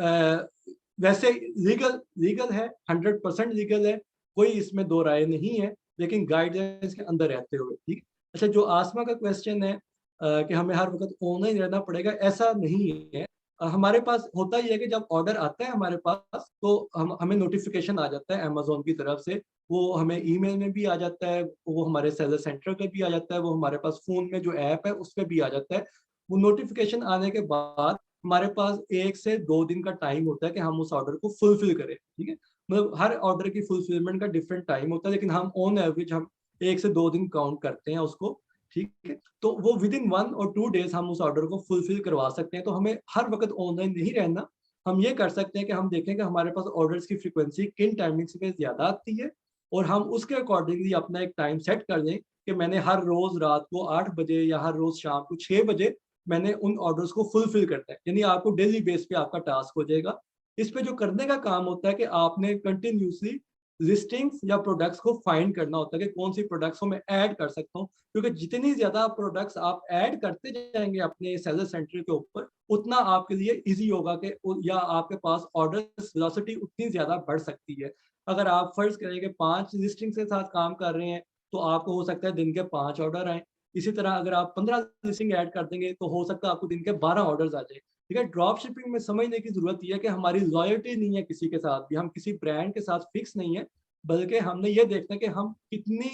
वैसे लीगल लीगल है, 100% लीगल है, कोई इसमें दो राय नहीं है, लेकिन गाइडलाइंस के अंदर रहते हुए, ठीक। अच्छा, जो आसमा का क्वेश्चन है कि हमें हर वक़्त ऑनलाइन रहना पड़ेगा, ऐसा नहीं है। हमारे पास होता ये है कि जब ऑर्डर आता है हमारे पास, तो हमें नोटिफ़िकेशन आ जाता है अमेज़न की तरफ से, वो हमें ईमेल में भी आ जाता है, वो हमारे सेलर सेंटर पे भी आ जाता है, वो हमारे पास फ़ोन में जो ऐप है उस पे भी आ जाता है। वो नोटिफ़िकेशन आने के बाद हमारे पास 1 से 2 दिन का टाइम होता है कि हम उस ऑर्डर को फुलफ़िल करें, ठीक है? मतलब हर ऑर्डर की फुलफ़िलमेंट का डिफरेंट टाइम होता है, लेकिन हम ऑन एवरेज हम 1 से 2 दिन काउंट करते हैं उसको, ठीक है? तो वो विदिन 1 और 2 डेज़ हम उस ऑर्डर को फुलफ़िल करवा सकते हैं। तो हमें हर वक़्त ऑनलाइन नहीं रहना। हम ये कर सकते हैं कि हम देखें कि हमारे पास ऑर्डर्स की फ्रीक्वेंसी किन टाइमिंग्स पे ज़्यादा आती है, और हम उसके अकॉर्डिंगली अपना एक टाइम सेट कर दें कि मैंने हर रोज़ रात को 8 बजे या हर रोज़ शाम को 6 बजे मैंने उन ऑर्डर्स को फुलफ़िल करना है। यानी आपको डेली बेस पे आपका टास्क हो जाएगा। इस पे जो करने का काम होता है कि आपने कंटिन्यूअसली लिस्टिंग्स या प्रोडक्ट्स को फाइंड करना होता है कि कौन-सी प्रोडक्ट्स को मैं ऐड कर सकता हूँ। क्योंकि जितनी ज़्यादा प्रोडक्ट्स आप ऐड करते जाएँगे अपने सेलर सेंटर के ऊपर, उतना आपके लिए ईज़ी होगा कि या आपके पास ऑर्डर्स वेलोसिटी उतनी ज़्यादा बढ़ सकती है। अगर आप फ़र्ज़ करें कि 5 लिस्टिंग्स के साथ काम कर रहे हैं, तो आपको हो सकता है दिन के 5 ऑर्डर आएँ। इसी तरह अगर आप 15 लिस्टिंग ऐड कर देंगे, तो हो सकता है आपको दिन के 12 ऑर्डर्स आ जाएँ। ठीक है? ड्रॉप शिपिंग में समझने की ज़रूरत ये है कि हमारी लॉयल्टी नहीं है किसी के साथ भी, हम किसी ब्रांड के साथ फिक्स नहीं है, बल्कि हमने ये देखना है कि हम कितनी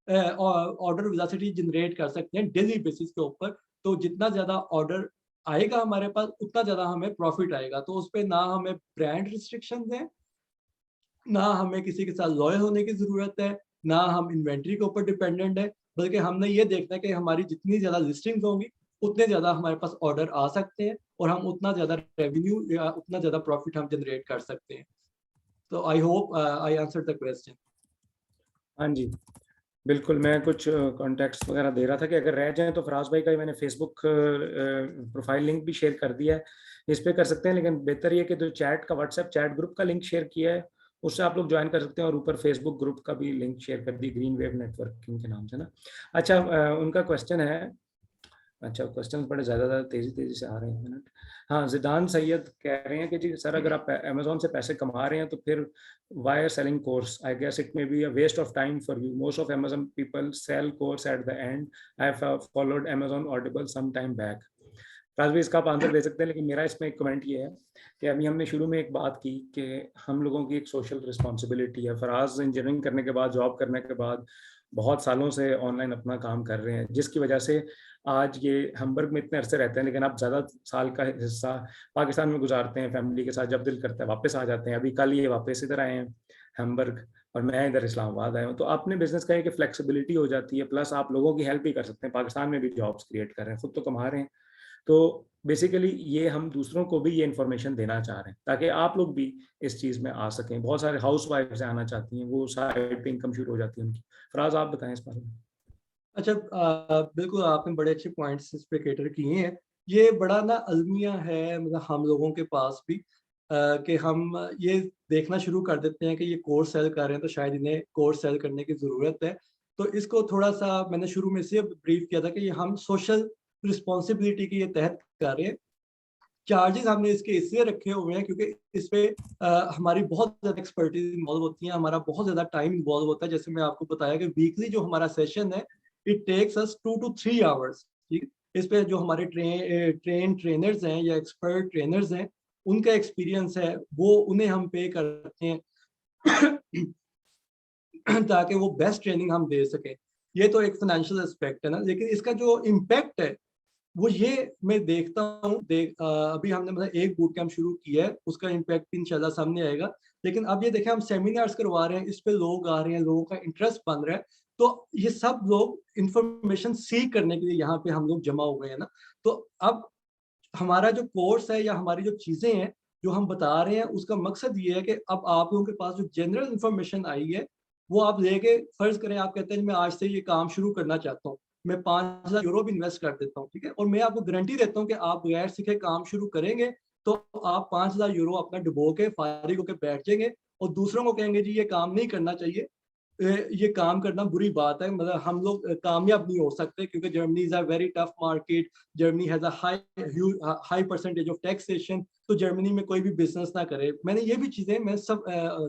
ऑर्डर वेलोसिटी जनरेट कर सकते हैं डेली बेसिस के ऊपर। तो जितना ज़्यादा ऑर्डर आएगा हमारे पास, उतना ज़्यादा हमें प्रॉफ़िट आएगा। तो उसपे ना हमें ब्रांड रिस्ट्रिक्शंस हैं, ना हमें किसी के साथ लॉयल होने की ज़रूरत है, ना हम इन्वेंटरी के ऊपर डिपेंडेंट है, बल्कि हमने ये देखना है कि हमारी जितनी ज़्यादा लिस्टिंग्स होंगी, उतने ज़्यादा हमारे पास ऑर्डर आ सकते हैं, और हम उतना ज़्यादा रेवेन्यू या उतना ज़्यादा प्रॉफ़िट हम जनरेट कर सकते हैं। तो I hope I answered the question. हाँ जी। बिल्कुल, मैं कुछ कॉन्टेक्स्ट वगैरह दे रहा था कि अगर रह जाएँ तो फराज भाई का ही मैंने फेसबुक प्रोफाइल लिंक भी शेयर कर दिया है, इस पे कर सकते हैं। लेकिन बेहतर ये है कि जो चैट का व्हाट्सएप चैट ग्रुप का लिंक शेयर किया है, उससे आप लोग ज्वाइन कर सकते हैं, और ऊपर फेसबुक ग्रुप का भी लिंक शेयर कर दी, ग्रीन वेव नेटवर्किंग के नाम से ना। अच्छा, उनका क्वेश्चन है, अच्छा क्वेश्चन बड़े ज़्यादा तेज़ी से आ रहे हैं, मिनट। हाँ, ज़िदान सैयद कह रहे हैं कि जी सर, अगर आप अमेज़न से पैसे कमा रहे हैं तो फिर why are selling course? I guess it may be a waste of time for you. Most of Amazon people sell course at the end. I have followed Amazon Audible some time back. Raj भाई, इसका आप answer दे सकते हैं, लेकिन मेरा इसमें एक comment ये है कि अभी हमने शुरू में एक बात की कि हम लोगों की एक सोशल रिस्पॉन्सिबिलिटी है। फराज इंजीनियरिंग करने के बाद, जॉब करने के बाद बहुत सालों से ऑनलाइन अपना काम कर रहे हैं, जिसकी वजह से आज ये हैम्बर्ग में इतने अरसे रहते हैं, लेकिन आप ज़्यादा साल का हिस्सा पाकिस्तान में गुजारते हैं फैमिली के साथ। जब दिल करता है वापस आ जाते हैं। अभी कल ये वापस इधर आए हैं हैम्बर्ग, और मैं इधर इस्लामाबाद आया हूँ। तो अपने बिजनेस का है कि फ्लेक्सिबिलिटी हो जाती है, प्लस आप लोगों की हेल्प भी कर सकते हैं। पाकिस्तान में भी जॉब्स क्रिएट कर रहे हैं, खुद तो कमा रहे हैं। तो बेसिकली ये हम दूसरों को भी ये इन्फॉर्मेशन देना चाह रहे हैं, ताकि आप लोग भी इस चीज़ में आ सकें। बहुत सारे हाउस वाइफ्स आना चाहती हैं, वो साइड पे इनकम शुरू हो जाती है उनकी। फराज, आप बताएं इस बारे में। अच्छा, बिल्कुल आपने बड़े अच्छे पॉइंट्स इस पे कैटर किए हैं। ये बड़ा ना अलमिया है मतलब हम लोगों के पास भी, कि हम ये देखना शुरू कर देते हैं कि ये कोर्स सेल कर रहे हैं तो शायद इन्हें कोर्स सेल करने की ज़रूरत है। तो इसको थोड़ा-सा मैंने शुरू में इसलिए ब्रीफ किया था कि ये हम सोशल रिस्पॉन्सिबिलिटी के ये तहत कर रहे हैं। चार्जेज़ हमने इसके इसलिए रखे हुए हैं क्योंकि इस पे हमारी बहुत ज़्यादा एक्सपर्टीज़ इन्वॉल्व होती है, हमारा बहुत ज़्यादा टाइम इन्वॉल्व होता है। जैसे मैं आपको बताया कि वीकली जो हमारा सेशन है, it takes us 2 to 3 hours, ठीक है? इस पे जो हमारे ट्रेनर्स हैं या एक्सपर्ट ट्रेनर्स हैं, उनका एक्सपीरियंस है, वो उन्हें हम पे करते हैं ताकि वो बेस्ट ट्रेनिंग हम दे सकें। ये तो एक फाइनेंशियल एस्पेक्ट है ना, लेकिन इसका जो इम्पैक्ट है वो ये मैं देखता हूँ, अभी हमने मतलब एक बूट कैंप शुरू किया है, उसका इम्पैक्ट इंशाल्लाह सामने आएगा। लेकिन अब ये देखें हम सेमिनार्स करवा रहे हैं, इस पे लोग आ रहे हैं, लोगों का इंटरेस्ट बन रहा है। तो ये सब लोग इन्फॉर्मेशन सीख करने के लिए यहाँ पे हम लोग जमा हो गए हैं ना। तो अब हमारा जो कोर्स है या हमारी जो चीज़ें हैं, जो हम बता रहे हैं, उसका मकसद ये है कि अब आप लोगों के पास जो जनरल इन्फॉर्मेशन आई है, वो आप लेके फ़र्ज़ करें आप कहते हैं मैं आज से ये काम शुरू करना चाहता हूँ। मैं 5,000 यूरो भी इन्वेस्ट कर देता हूँ, ठीक है? और मैं आपको गारंटी देता हूँ कि आप बगैर सीखे काम शुरू करेंगे, तो आप 5,000 यूरो अपना डुबो के फ़ारिग होके बैठ जाएँगे और दूसरों को कहेंगे जी ये काम नहीं करना चाहिए। ये काम करना बुरी बात है, मतलब हम लोग कामयाब नहीं हो सकते क्योंकि Germany is a very tough market. Germany has a high percentage of taxation. तो जर्मनी में कोई भी बिज़नेस ना करे। मैंने ये भी चीज़ें मैं सब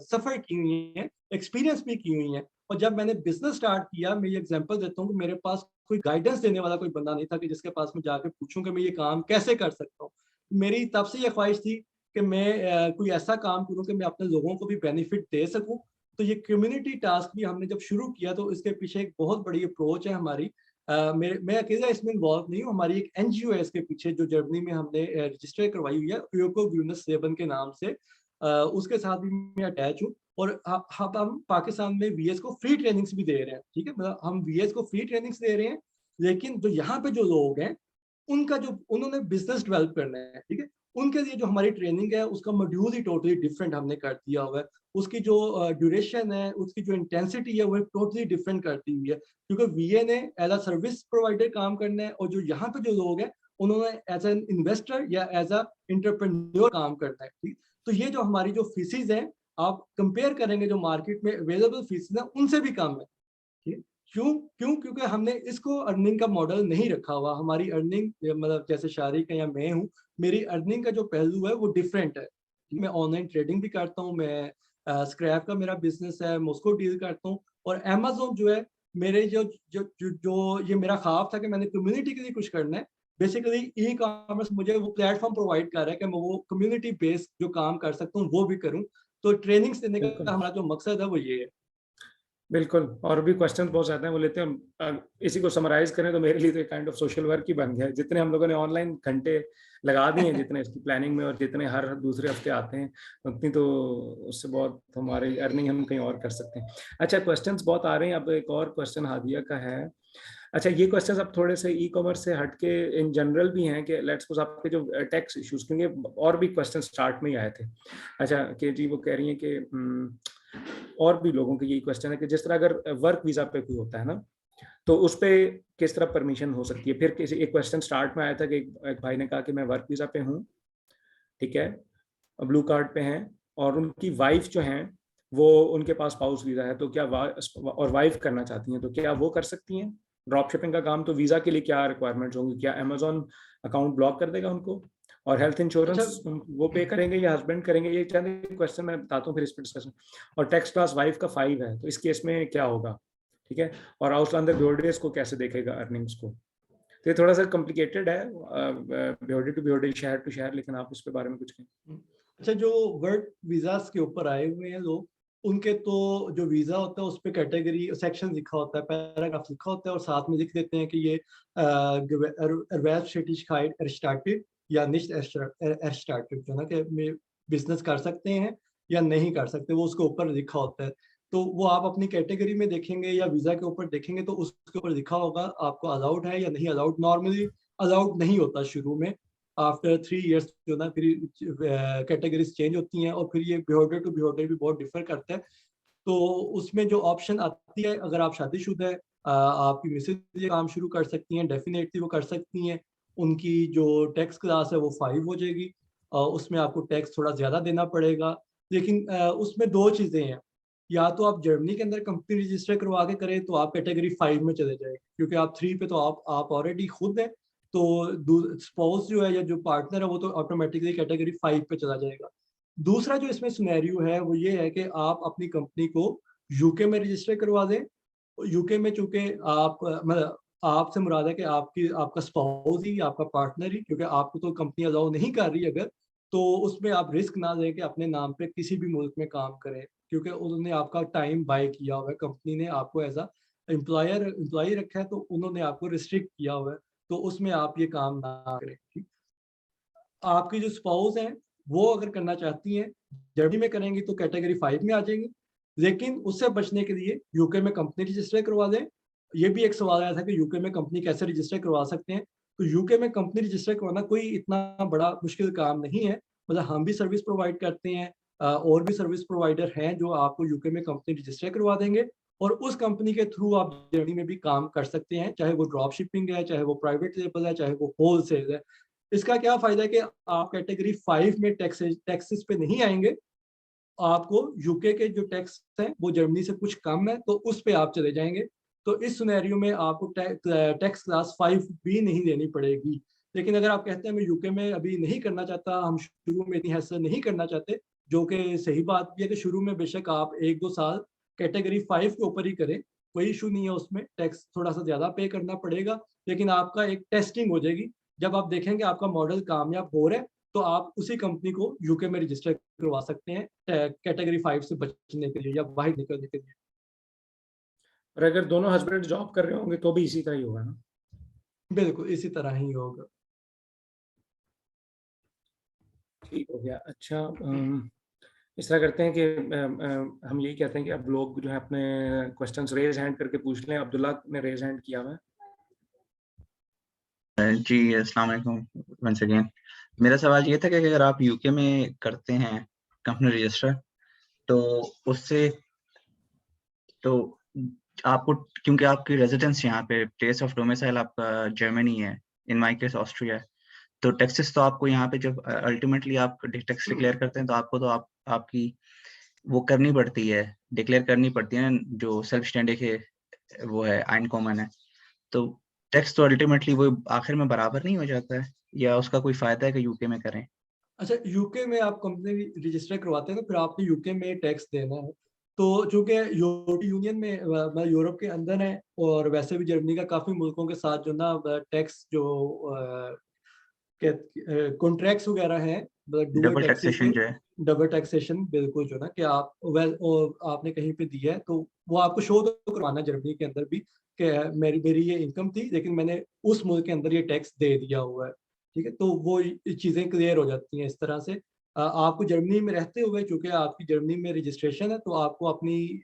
सफ़र की हुई हैं, एक्सपीरियंस भी की हुई हैं। और जब मैंने बिज़नेस स्टार्ट किया, मैं ये एग्ज़ाम्पल देता हूँ कि मेरे पास कोई गाइडेंस देने वाला कोई बंदा नहीं था कि जिसके पास मैं जाके पूछूँ कि मैं ये काम कैसे कर सकता हूँ। मेरी तब से ये ख्वाहिश थी कि मैं कोई ऐसा काम करूँ कि मैं अपने लोगों को भी बेनिफिट दे सकूँ। तो ये कम्युनिटी टास्क भी हमने जब शुरू किया तो इसके पीछे एक बहुत बड़ी अप्रोच है हमारी। मैं अकेला इसमें इन्वॉल्व नहीं हूँ, हमारी एक एनजीओ है इसके पीछे जो जर्मनी में हमने रजिस्टर करवाई हुई है, यूको व्यूनस सेवन के नाम से। उसके साथ भी मैं अटैच हूँ और हम पाकिस्तान में वीएस को फ्री ट्रेनिंग्स भी दे रहे हैं, ठीक है? मतलब हम वीएस को फ्री ट्रेनिंग्स दे रहे हैं, लेकिन जो यहाँ पे जो लोग हैं, उनका जो उन्होंने बिज़नेस डेवलप करना है, ठीक है? उनके लिए जो हमारी ट्रेनिंग है, उसका मॉड्यूल ही टोटली डिफरेंट हमने कर दिया हुआ है। उसकी जो ड्यूरेशन है, उसकी जो इंटेंसिटी है, वो टोटली डिफरेंट कर दी हुई है। क्योंकि वीए ने एज़ अ सर्विस प्रोवाइडर काम करना है और जो यहाँ पे जो लोग हैं, उन्होंने एज़ एन इन्वेस्टर या एज़ अ एंटरप्रेन्योर काम करना है, ठीक? तो ये जो हमारी जो फीसेज़ हैं, आप कंपेयर करेंगे जो मार्केट में अवेलेबल फीसेज़ हैं, उनसे भी कम है। ठीक है। क्यों? क्यों? क्योंकि हमने इसको अर्निंग का मॉडल नहीं रखा हुआ। हमारी अर्निंग मतलब जैसे शारिक है या मैं हूँ, मेरी अर्निंग का जो पहलू है वो डिफरेंट है। मैं ऑनलाइन ट्रेडिंग भी करता हूँ, मैं स्क्रैप का मेरा बिज़नेस है, मैं उसको डील करता हूँ और अमेज़न जो है मेरे जो ये मेरा ख्वाब था कि मैंने कम्युनिटी के लिए कुछ करना है। बेसिकली ई-कॉमर्स मुझे वो प्लेटफ़ॉर्म प्रोवाइड कर रहा है कि मैं वो कम्युनिटी बेस्ड जो काम कर सकता हूँ, वो भी करूँ। तो ट्रेनिंग्स देने का बिल्कुल। हमारा जो मकसद है वो ये है। बिल्कुल, और भी क्वेश्चंस बहुत ज़्यादा हैं, वो लेते हैं हम। इसी को समराइज़ करें तो मेरे लिए तो एक काइंड ऑफ सोशल वर्क ही बन गया है। जितने हम लोगों ने ऑनलाइन घंटे लगा दिए हैं, जितने इसकी प्लानिंग में, और जितने हर दूसरे हफ्ते आते हैं, उतनी तो उससे बहुत हमारी अर्निंग हम कहीं और कर सकते हैं। अच्छा, क्वेश्चंस बहुत आ रहे हैं। अब एक और क्वेश्चन हादिया का है। अच्छा, ये क्वेश्चंस अब थोड़े से ई-कॉमर्स से हट के इन जनरल भी हैं कि लेट्स सपोज़ आपके जो टैक्स इश्यूज़, क्योंकि और भी क्वेश्चन स्टार्ट में ही आए थे। अच्छा, कि जी वो कह रही हैं कि और भी लोगों के यही क्वेश्चन है कि जिस तरह अगर वर्क वीजा पे कोई होता है ना, तो उस पे किस तरह परमिशन हो सकती है। फिर किसी एक क्वेश्चन स्टार्ट में आया था कि एक भाई ने कहा कि मैं वर्क वीजा पे हूँ, ठीक है, ब्लू कार्ड पे हैं, और उनकी वाइफ जो हैं वो उनके पास स्पाउस वीजा है, तो क्या और वाइफ करना चाहती हैं, तो क्या वो कर सकती हैं ड्रॉप शिपिंग का काम? तो वीजा के लिए क्या रिक्वायरमेंट्स होंगी? क्या अमेजोन अकाउंट ब्लॉक कर देगा उनको? और हेल्थ अच्छा। इंश्योरेंस वो पे करेंगे या हस्बैंड करेंगे? ये चंद क्वेश्चन मैं बताता हूँ, फिर इस पर डिस्कशन। और टैक्स क्लास वाइफ का 5 है, तो इस केस में क्या होगा, ठीक है? और आउटलैंडर ब्योडेज को कैसे देखेगा अर्निंग्स को? तो ये थोड़ा सा कॉम्प्लिकेटेड है, ब्योडे टू ब्योडे, शहर टू शहर, लेकिन आप इसके बारे में कुछ कहें। अच्छा, जो वर्क वीजास के ऊपर आए हुए हैं लोग, उनके तो जो वीजा होता है उस पे कैटेगरी सेक्शन लिखा होता है, पैराग्राफ लिखा होता है, और साथ में लिख देते हैं कि ये स्टार्टेड या निश्ट स्टार्टेड, जो ना कि बिजनेस कर सकते हैं या नहीं कर सकते, वो उसके ऊपर लिखा होता है। तो वो आप अपनी कैटेगरी में देखेंगे या वीजा के ऊपर देखेंगे तो उसके ऊपर लिखा होगा आपको अलाउड है या नहीं अलाउड। नॉर्मली अलाउड नहीं होता शुरू में, आफ्टर 3 इयर्स जो ना फिर कैटेगरीज चेंज होती हैं, और फिर ये बिहेवियर टू बिहेवियर भी बहुत डिफर करता है। तो उसमें जो ऑप्शन आती है, अगर आप शादीशुदा है, आपकी मिसेज ये काम शुरू कर सकती हैं, डेफिनेटली वो कर सकती हैं। उनकी जो टैक्स क्लास है वो 5 हो जाएगी, उसमें आपको टैक्स थोड़ा ज़्यादा देना पड़ेगा। लेकिन उसमें 2 चीज़ें हैं, या तो आप जर्मनी के अंदर कंपनी रजिस्टर करवा के करें तो आप कैटेगरी 5 में चले जाएंगे, क्योंकि आप 3 पे तो आप ऑलरेडी खुद हैं। तो स्पाउस जो है या जो पार्टनर है वो तो ऑटोमेटिकली कैटेगरी 5 पे चला जाएगा। दूसरा जो इसमें सिनेरियो है वो ये है कि आप अपनी कंपनी को यूके में रजिस्टर करवा दें। यूके में चूंकि आप मतलब आपसे मुराद है कि आपका स्पाउस ही, आपका पार्टनर ही, क्योंकि आपको तो कंपनी अलाउ नहीं कर रही अगर, तो उसमें आप रिस्क ना लें कि अपने नाम पे किसी भी मुल्क में काम करें, क्योंकि उन्होंने आपका टाइम बाय किया हुआ है, कंपनी ने आपको एज अ एम्प्लॉय रखा है, तो उन्होंने आपको रिस्ट्रिक्ट किया हुआ है, तो उसमें आप ये काम ना करें। ठीक। आपकी जो स्पाउस हैं, वो अगर करना चाहती हैं, जर्मनी में करेंगी तो कैटेगरी 5 में आ जाएँगी। लेकिन उससे बचने के लिए यूके में कंपनी रजिस्टर करवा दें। ये भी एक सवाल आया था कि यूके में कंपनी कैसे रजिस्टर करवा सकते हैं? तो यूके में कंपनी रजिस्टर करवाना कोई इतना बड़ा मुश्किल काम नहीं है। मतलब हम भी सर्विस प्रोवाइड करते हैं, और भी सर्विस प्रोवाइडर हैं जो आपको यूके में कंपनी रजिस्टर करवा देंगे, और उस कंपनी के थ्रू आप जर्मनी में भी काम कर सकते हैं, चाहे वो ड्रॉप शिपिंग है, चाहे वो प्राइवेट लेबल है, चाहे वो होलसेल है। इसका क्या फ़ायदा है कि आप कैटेगरी 5 में टैक्सेस पे नहीं आएँगे। आपको यूके के जो टैक्स हैं वो जर्मनी से कुछ कम है, तो उस पे आप चले जाएँगे। तो इस सिनेरियो में आपको टैक्स क्लास 5 भी नहीं देनी पड़ेगी। लेकिन अगर आप कहते हैं मैं यूके में अभी नहीं करना चाहता, हम शुरू में इतनी हैसल नहीं करना चाहते, जो कि सही बात भी है कि शुरू में बेशक आप 1-2 साल कैटेगरी 5 के ऊपर ही करें, कोई इश्यू नहीं है उसमें, टैक्स थोड़ा-सा ज़्यादा पे करना पड़ेगा, लेकिन आपका एक टेस्टिंग हो जाएगी। जब आप देखेंगे आपका मॉडल कामयाब हो रहा है, तो आप उसी कंपनी को यूके में रजिस्टर करवा सकते हैं कैटेगरी 5 से बचने के लिए या बाहर निकलने के लिए। और अगर दोनों हस्बैंड जॉब कर रहे होंगे तो भी इसी तरह ही होगा ना? बिल्कुल, इसी तरह ही होगा। ठीक हो गया। अच्छा, इस तरह करते हैं कि हम यही कहते हैं कि अब लोग जो है अपने क्वेश्चंस रेज हैंड करके पूछ लें। अब्दुल्ला ने रेज हैंड किया हुआ है। जी, अस्सलाम वालेकुम वंस अगेन। मेरा सवाल ये था कि अगर आप यूके में करते हैं कंपनी रजिस्टर, तो उससे तो आपको, क्योंकि आपकी रेजिडेंस यहाँ पे, प्लेस ऑफ डोमिसाइल आपका जर्मनी है, इन माय केस ऑस्ट्रिया है, तो टैक्सेस तो आपको यहाँ पे जब अल्टीमेटली आप टैक्स डिक्लेयर करते हैं तो आपको तो आपकी वो करनी पड़ती है, डिक्लेयर करनी पड़ती है, जो सेल्फ स्टैंडिंग है वो है आइन कॉमन है, तो टैक्स तो अल्टीमेटली वो आखिर में बराबर नहीं हो जाता है, या उसका कोई फायदा है कि यूके में करें? अच्छा, यूके में आप कंपनी रजिस्टर करवाते हैं तो फिर आपको यूके में टैक्स देना है। तो चूँकि यूरोपीय यूनियन में मतलब यूरोप के अंदर है, और वैसे भी जर्मनी का काफ़ी मुल्कों के साथ जो ना टैक्स जो कॉन्ट्रैक्ट्स वगैरह हैं, मतलब डुअल डबल टैक्सेस के, टैक्सेशन जो है। डबल टैक्सेशन बिल्कुल, जो ना कि आप आपने कहीं पे दिया है तो वो आपको शो तो करवाना है जर्मनी के अंदर भी कि मेरी मेरी ये इनकम थी, लेकिन मैंने उस मुल्क के अंदर ये टैक्स दे दिया हुआ है। ठीक है? तो वो चीज़ें क्लियर हो जाती हैं इस तरह से। आपको जर्मनी में रहते हुए, चूँकि आपकी जर्मनी में रजिस्ट्रेशन है, तो आपको अपनी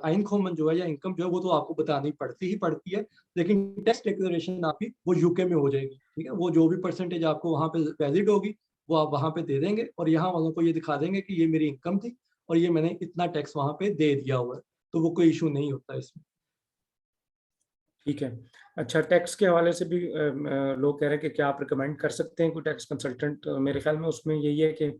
आइनकॉमन जो है या इनकम जो है वो तो आपको बतानी पड़ती ही पड़ती है। लेकिन टैक्स डिक्लेरेशन आपकी वो यूके में हो जाएगी। ठीक है? वो जो भी परसेंटेज आपको वहाँ पे वैलिड होगी, वो आप वहाँ पे दे देंगे, और यहाँ वालों को ये दिखा देंगे कि ये मेरी इनकम थी, और ये मैंने इतना टैक्स वहाँ पे दे दिया हुआ है, तो वो कोई इशू नहीं होता इसमें। ठीक है। अच्छा, टैक्स के हवाले से भी लोग कह रहे हैं कि क्या आप रिकमेंड कर सकते हैं कोई टैक्स कंसल्टेंट? मेरे ख्याल में उसमें यही है कि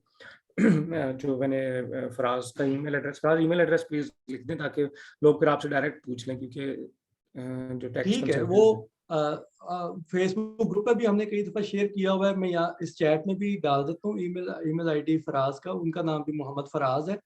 जो मैंने फराज का ईमेल एड्रेस प्लीज लिख दें ताकि लोग फिर आपसे डायरेक्ट पूछ लें, क्योंकि जो टैक्स ठीक है, कंसल्टेंट वो फेसबुक ग्रुप पे भी हमने कई दफ़ा शेयर किया हुआ है, मैं यहाँ इस चैट में भी डाल देता हूँ ईमेल आईडी फराज का, उनका नाम भी मोहम्मद फराज है,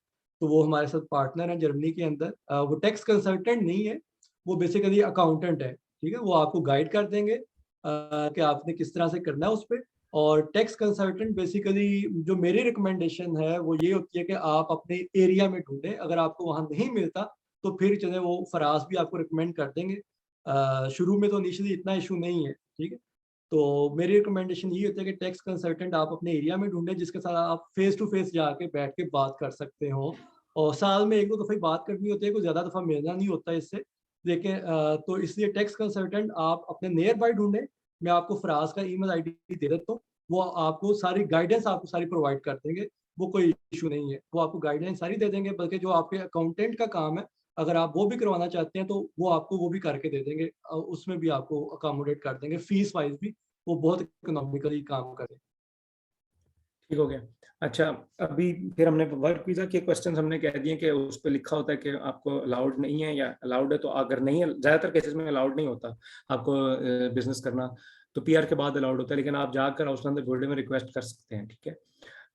तो वो हमारे साथ पार्टनर है जर्मनी के अंदर। वो टैक्स कंसल्टेंट नहीं है, वो बेसिकली अकाउंटेंट है, ठीक है? वो आपको गाइड कर देंगे कि आपने किस तरह से करना है उस पे। और टैक्स कंसल्टेंट बेसिकली जो मेरी रिकमेंडेशन है वो ये होती है कि आप अपने एरिया में ढूँढें, अगर आपको वहाँ नहीं मिलता तो फिर चलें वो फराज भी आपको रिकमेंड कर देंगे। शुरू में तो इनिशियली इतना इशू नहीं है, ठीक है? तो मेरी रिकमेंडेशन यही होती है कि टैक्स कंसल्टेंट आप अपने एरिया में ढूँढें, जिसके साथ आप फेस टू फेस जाके बैठ के बात कर सकते हो, और साल में 1-2 दफ़ा ही बात करनी होती है, कोई ज़्यादा दफ़ा मिलना नहीं होता इससे। लेकिन तो इसलिए टैक्स कंसल्टेंट आप अपने नियर बाय ढूँढें। मैं आपको फराज का ईमेल आईडी दे देता हूँ, वो आपको सारी गाइडेंस आपको सारी प्रोवाइड कर देंगे, वो कोई इशू नहीं है। वो आपको गाइडेंस सारी दे देंगे, बल्कि जो आपके अकाउंटेंट का काम है, अगर आप वो भी करवाना चाहते हैं तो वो आपको वो भी करके दे देंगे। उसमें भी आपको अकोमोडेट कर देंगे, फीस वाइज़ भी वो बहुत इकोनॉमिकली काम करें। ठीक हो गया। अच्छा, अभी फिर हमने वर्क वीज़ा के क्वेश्चंस हमने कह दिए कि उस पे लिखा होता है कि आपको अलाउड नहीं है, या अलाउड है तो अगर नहीं है, ज़्यादातर केसेस में अलाउड नहीं होता आपको बिजनेस करना, तो पीआर के बाद अलाउड होता है, लेकिन आप जाकर आउसलैंडर बोर्ड में रिक्वेस्ट कर सकते हैं, ठीक है,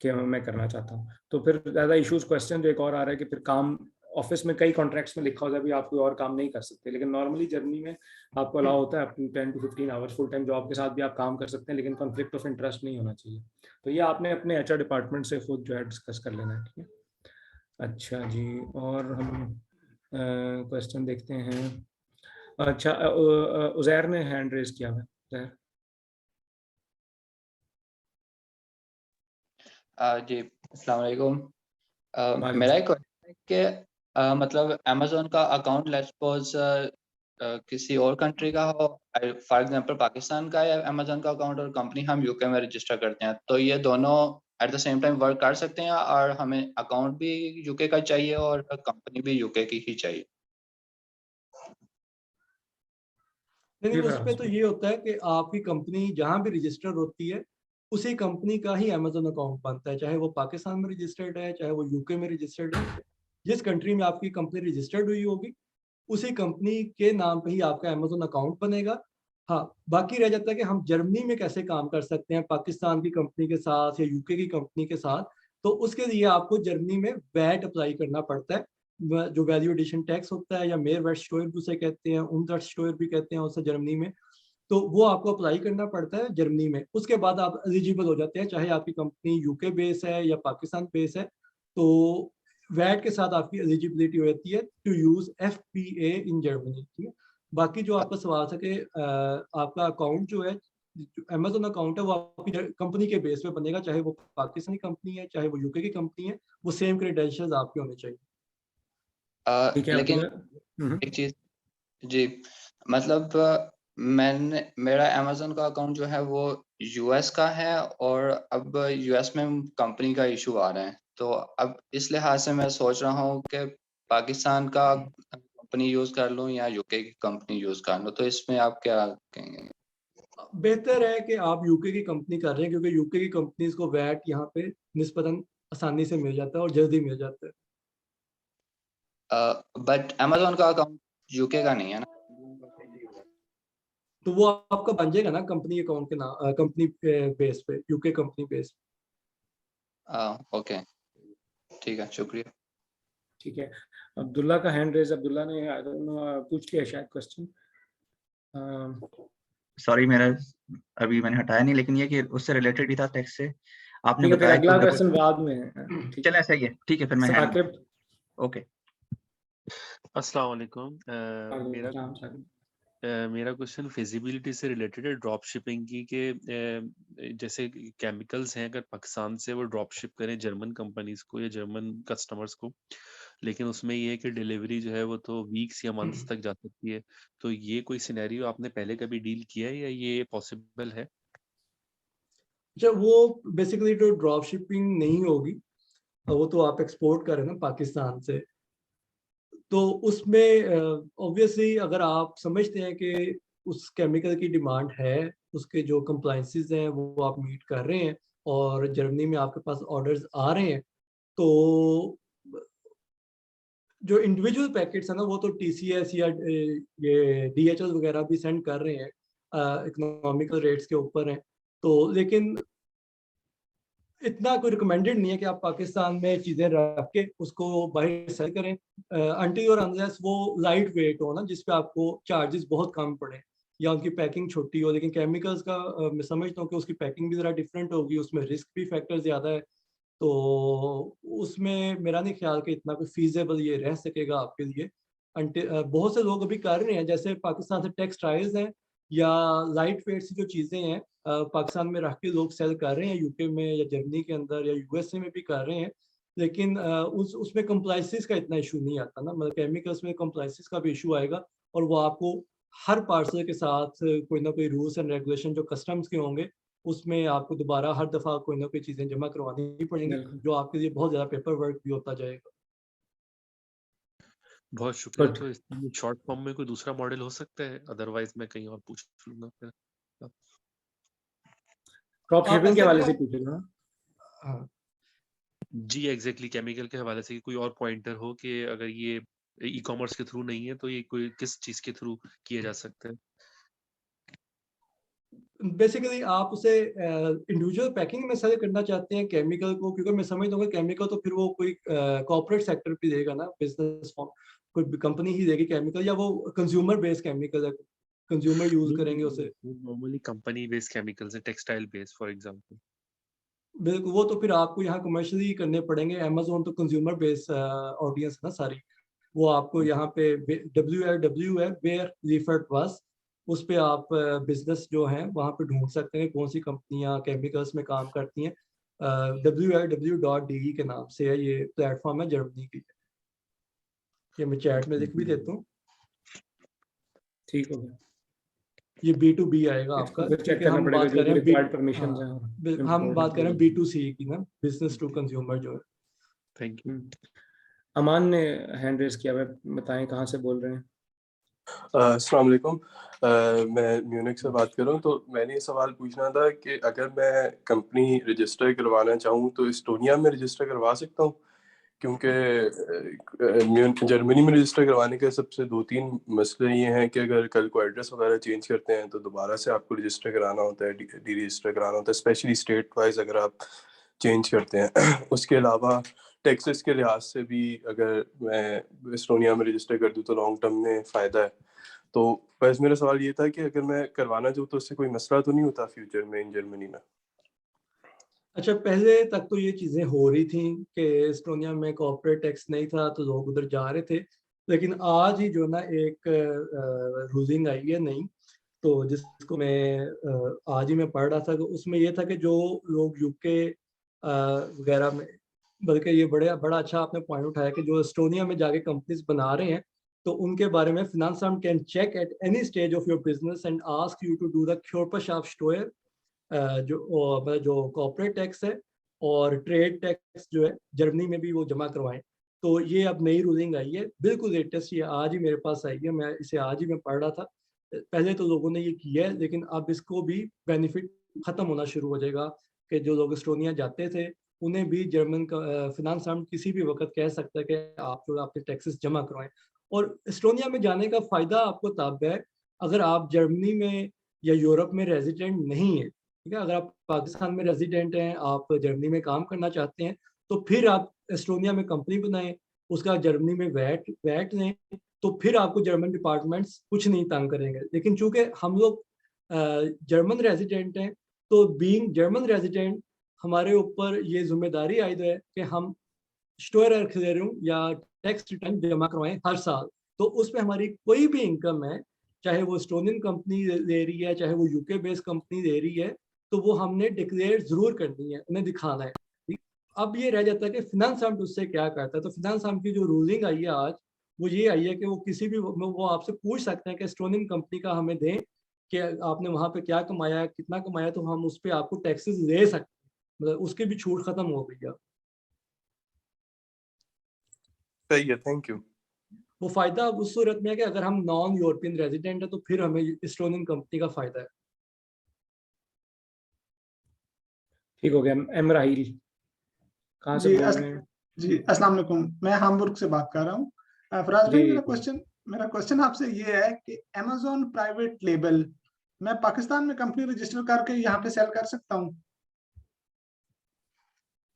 कि मैं करना चाहता हूँ। तो फिर ज़्यादा इश्यूज क्वेश्चन जो एक और आ रहा है कि फिर काम ऑफिस में कई कॉन्ट्रैक्ट्स में लिखा होता है भी आप कोई और काम नहीं कर सकते, लेकिन नॉर्मली जर्मनी में आपको अलाउ होता है up to 10 to 15 hours full time job के साथ भी आप काम कर सकते हैं, लेकिन कॉन्फ्लिक्ट ऑफ इंटरेस्ट नहीं होना चाहिए। तो ये आपने अपने एचआर डिपार्टमेंट से खुद जो है डिस्कस कर लेना है, ठीक है। अच्छा जी, और हम क्वेश्चन देखते हैं। अच्छा, उजैर ने हैंड रेज किया है। उजैर, जी अस्सलाम वालेकुम। वालेकुम मेरा एक सलाम। क्वेश्चन है कि मतलब अमेजोन का अकाउंट लेट्स सपोज किसी और कंट्री का हो, फॉर एग्जांपल पाकिस्तान का है अमेजोन का अकाउंट, और कंपनी हम यूके में रजिस्टर करते हैं, तो ये दोनों at the same time work कर सकते हैं, और हमें अकाउंट भी यूके का चाहिए और कंपनी भी यूके की ही चाहिए? नहीं, जी उसमें फराज। तो ये होता है कि आपकी कंपनी जहाँ भी रजिस्टर होती है, उसी कंपनी का ही अमेज़न अकाउंट बनता है, चाहे वो पाकिस्तान में रजिस्टर्ड है, चाहे वो यूके में रजिस्टर्ड है। जिस कंट्री में आपकी कंपनी रजिस्टर्ड हुई होगी, उसी कंपनी के नाम पे ही आपका अमेज़न अकाउंट बनेगा। हाँ, बाकी रह जाता है कि हम जर्मनी में कैसे काम कर सकते हैं, पाकिस्तान की कंपनी के साथ या यूके की कंपनी के साथ, तो उसके लिए आपको जर्मनी में वैट अप्लाई करना पड़ता है। जो वैल्यू एडिशन टैक्स होता है, या मेहरवेर्टस्टeuer भी उसे कहते हैं, उम्सार्टस्टeuer भी कहते हैं उसे जर्मनी में, तो वो आपको अप्लाई करना पड़ता है जर्मनी में। उसके बाद आप एलिजिबल हो जाते हैं, चाहे आपकी कंपनी यूके बेस है या पाकिस्तान बेस है, तो वैट के साथ आपकी एलिजिबिलिटी हो जाती है to use FPA in Germany, ठीक है। बाकी जो आपका सवाल था कि आपका अकाउंट जो है, अमेजोन अकाउंट है, वो आपकी कंपनी के बेस पे बनेगा, चाहे वो पाकिस्तानी कंपनी है, चाहे वो यूके की कंपनी है, वो सेम क्रेडेंशियल्स आपके होने चाहिए। ठीक है लेकिन अब्दुल्ला। एक चीज, जी मतलब मैंने मेरा अमेजोन का अकाउंट जो है वो यूएस का है, और अब यूएस में कंपनी का इशू आ रहा है, तो अब इस लिहाज से मैं सोच रहा हूँ कि पाकिस्तान का कंपनी यूज कर लूँ या यूके की कंपनी यूज कर लूँ, तो इसमें आप क्या कहेंगे? बेहतर है कि आप यूके की कंपनी कर रहे हैं, क्योंकि यूके की कंपनीज को वैट यहाँ पे निस्बतन आसानी से मिल जाता है और जल्दी मिल जाता है। बट अमेजोन का अकाउंट यूके का नहीं है ना? तो वो आपका बन जाएगा ना कंपनी अकाउंट के नाम, कंपनी बेस पे, यूके कंपनी बेस। ओके, ठीक है, शुक्रिया। ठीक है, अब्दुल्ला का हैंड रेज, अब्दुल्ला ने I don't know, पूछ लिया शायद क्वेश्चन। सॉरी, मेरा अभी मैंने हटाया नहीं, लेकिन ये कि उससे रिलेटेड ही था टैक्स से। आपने ठीक है, फिर बताया कि अगला उनका क्वेश्चन कुछ बाद में है। ठीक चले, है, सही है, ठीक है, फिर मैं हैंड साकिब। ओके। अस्सलाम वालेकुम। वालेकुम सलाम साकिब। मेरा क्वेश्चन फिजिबिलिटी से रिलेटेड है, ड्रॉप शिपिंग की, कि जैसे केमिकल्स हैं, अगर पाकिस्तान से वो ड्रॉप शिप करें जर्मन कंपनीज को या जर्मन कस्टमर्स को, लेकिन उसमें ये है कि डिलीवरी जो है वो तो वीक्स या मंथ्स तक जा सकती है, तो ये कोई सिनेरियो आपने पहले कभी डील किया है या ये पॉसिबल है? अच्छा, वो बेसिकली तो ड्रॉप शिपिंग नहीं होगी, वो तो आप एक्सपोर्ट कर रहे हैं ना पाकिस्तान से, तो उसमें ऑब्वियसली अगर आप समझते हैं कि उस केमिकल की डिमांड है, उसके जो कंप्लायंसेस हैं वो आप मीट कर रहे हैं और जर्मनी में आपके पास ऑर्डर्स आ रहे हैं, तो जो इंडिविजुअल पैकेट्स है ना वो तो टीसीएस या ये डीएचएल वगैरह भी सेंड कर रहे हैं, इकोनॉमिकल रेट्स के ऊपर हैं। तो लेकिन इतना कोई रिकमेंडेड नहीं है कि आप पाकिस्तान में चीज़ें रख के उसको बाहर सेल करें, अनटिल और अनलेस वो लाइट वेट हो ना, जिस पे आपको चार्जेस बहुत कम पड़े या उनकी पैकिंग छोटी हो। लेकिन केमिकल्स का मैं समझता हूँ कि उसकी पैकिंग भी ज़रा डिफरेंट होगी, उसमें रिस्क भी फैक्टर ज़्यादा है, तो उसमें मेरा नहीं ख्याल कि इतना कोई फीजेबल ये रह सकेगा आपके लिए। बहुत से लोग अभी कर रहे हैं, जैसे पाकिस्तान से टेक्सटाइल्स हैं या लाइट वेट की जो चीज़ें हैं, पाकिस्तान में रख के लोग सेल कर रहे हैं, यूके में या जर्मनी के अंदर या यूएसए में भी कर रहे हैं। लेकिन उसमें कंप्लाइंसेस का इतना इशू नहीं आता ना, मतलब केमिकल्स में कंप्लाइंसेस का भी इशू आएगा और वो आपको हर पार्सल के साथ कोई ना कोई रूल्स एंड रेगुलेशन जो कस्टम्स के होंगे, उसमें आपको दोबारा हर दफ़ा कोई ना कोई चीज़ें जमा करवानी पड़ेंगी, बिल्कुल। जो आपके लिए बहुत ज़्यादा पेपर वर्क भी होता जाएगा। बहुत शुक्रिया। गुड। तो इसमें शॉर्ट फॉर्म में कोई दूसरा मॉडल हो सकता है? अदरवाइज़ मैं कहीं और पूछ लूँगा फिर। ड्रॉप आप शिपिंग के ऐसे हवाले कर से पूछेगा। हाँ, जी, एग्ज़ैक्टली केमिकल के हवाले से कोई और पॉइंटर हो कि अगर ये ई-कॉमर्स के थ्रू नहीं है, तो ये कोई किस चीज़ के थ्रू किया जा सकता है? बेसिकली आप उसे इंडिविजुअल पैकिंग में सेल करना चाहते हैं केमिकल को, क्योंकि मैं समझता हूँ कि केमिकल तो फिर वो कोई कॉर्पोरेट सेक्टर भी देगा ना, बिजनेस फॉर्म कोई कंपनी ही देगी केमिकल, या वो कंज्यूमर बेस्ड केमिकल है, कंज्यूमर यूज करेंगे उसे। वो नॉर्मली कंपनी बेस्ड केमिकल्स हैं, टेक्सटाइल बेस्ड फॉर एग्ज़ाम्पल। बिल्कुल, वो तो फिर आपको यहाँ कमर्शियली करने पड़ेंगे। अमेज़न तो कंज्यूमर बेस्ड ऑडियंस है ना सारी। वो आपको यहाँ पे WLW है, वेयर रीफर्ड वास, उस पे आप बिज़नेस जो है वहाँ पे ढूँढ सकते हैं कौन सी कंपनियाँ केमिकल्स में काम करती हैं। WLW.de के नाम से है, ये प्लेटफ़ॉर्म है जर्मनी की। ये मैं चैट में लिख भी देता हूँ। ठीक हो गया। ये B2B आएगा इसको आपका, फिर चेक क्योंकि करना हम पड़ेगा बात जो कर भी रहे हैं रिक्वायर्ड परमिशंस हैं हाँ, और हम इम्पोर्ट बात कर रहे हैं इंपोर्ट। B2C की ना, बिज़नेस टू कंज्यूमर जो है। Thank you. अमान ने हैंड रेज किया है, बताएं कहाँ से बोल रहे हैं। अस्सलाम वालेकुम। मैं म्यूनिख से बात कर रहा हूँ। तो मैंने ये सवाल पूछना था कि अगर मैं कंपनी रजिस्टर करवाना चाहूँ तो एस्टोनिया में रजिस्टर करवा सकता हूँ? क्योंकि जर्मनी में रजिस्टर करवाने के सबसे 2-3 मसले ये हैं कि अगर कल को एड्रेस वगैरह चेंज करते हैं तो दोबारा से आपको रजिस्टर कराना होता है, डी रजिस्टर कराना होता है, स्पेशली स्टेट वाइज अगर आप चेंज करते हैं। उसके अलावा टैक्सेस के लिहाज से भी अगर मैं एस्टोनिया में रजिस्टर कर दूँ तो लॉन्ग टर्म में फ़ायदा है। तो बस मेरा सवाल ये था कि अगर मैं करवाना चाहूँ तो उससे कोई मसला तो नहीं होता फ्यूचर में इन जर्मनी में? अच्छा, पहले तक तो ये चीज़ें हो रही थी कि एस्टोनिया में कॉर्पोरेट टैक्स नहीं था तो लोग उधर जा रहे थे। लेकिन आज ही जो ना एक रूलिंग आई है नई, तो जिसको मैं आज ही मैं पढ़ रहा था, तो उसमें ये था कि जो लोग यूके वगैरह में, बल्कि ये बड़ा अच्छा आपने पॉइंट उठाया कि जो एस्टोनिया में जाके कंपनीज बना रहे हैं, तो उनके बारे में फिनांसाम can check at any stage of your business and ask you to do the Körperschaftsteuer, मतलब जो कॉर्पोरेट टैक्स है और ट्रेड टैक्स जो है जर्मनी में भी वो जमा करवाएं। तो ये अब नई रूलिंग आई है, बिल्कुल लेटेस्ट, ये आज ही मेरे पास आई है, मैं इसे आज ही मैं पढ़ रहा था। पहले तो लोगों ने ये किया है, लेकिन अब इसको भी बेनिफिट खत्म होना शुरू हो जाएगा कि जो लोग एस्टोनिया जाते थे उन्हें भी जर्मन का फिनांस किसी भी वक्त कह सकता है कि आप जो अपने टैक्सेस जमा करवाएं। और एस्टोनिया में जाने का फ़ायदा आपको तब है अगर आप जर्मनी में या यूरोप में रेजिडेंट नहीं है, ठीक है। अगर आप पाकिस्तान में रेजिडेंट हैं, आप जर्मनी में काम करना चाहते हैं, तो फिर आप एस्टोनिया में कंपनी बनाएं, उसका जर्मनी में वैट वैट लें, तो फिर आपको जर्मन डिपार्टमेंट्स कुछ नहीं तंग करेंगे। लेकिन चूंकि हम लोग जर्मन रेजिडेंट हैं, तो बीइंग जर्मन रेजिडेंट हमारे ऊपर ये जिम्मेदारी आयद है कि हम स्टोयर या टैक्स रिटर्न जमा करवाएं हर साल। तो उसमें हमारी कोई भी इनकम है, चाहे वो एस्टोनियन कंपनी ले रही है, चाहे वो यूके बेस्ड कंपनी दे रही है, तो वो हमने डिक्लेयर जरूर करनी है, उन्हें दिखाना है। अब ये रह जाता है कि फिनांस आर्म उससे क्या करता है। तो फिनांस आर्म की जो रूलिंग आई है आज, वो ये आई है कि वो किसी भी वो आपसे पूछ सकते हैं कि एस्टोनियन कंपनी का हमें दें कि आपने वहाँ पे क्या कमाया, कितना कमाया, तो हम उस पर आपको टैक्सेस ले सकते हैं, मतलब उसकी भी छूट खत्म हो गई है। सही है, थैंक यू। वो फायदा अब उस सूरत में है कि अगर हम नॉन यूरोपियन रेजिडेंट है तो फिर हमें एस्टोनियन कंपनी का फायदा है। ठीक हो गया। एम राहिल कहाँ से जी बोल रहे हैं? जी अस्सलाम वालेकुम, मैं हामबुर्ग से बात कर रहा हूँ। फराज भाई, जी मेरा क्वेश्चन आपसे ये है कि अमेज़न प्राइवेट लेबल मैं पाकिस्तान में कंपनी रजिस्टर करके यहाँ पे सेल कर सकता हूँ?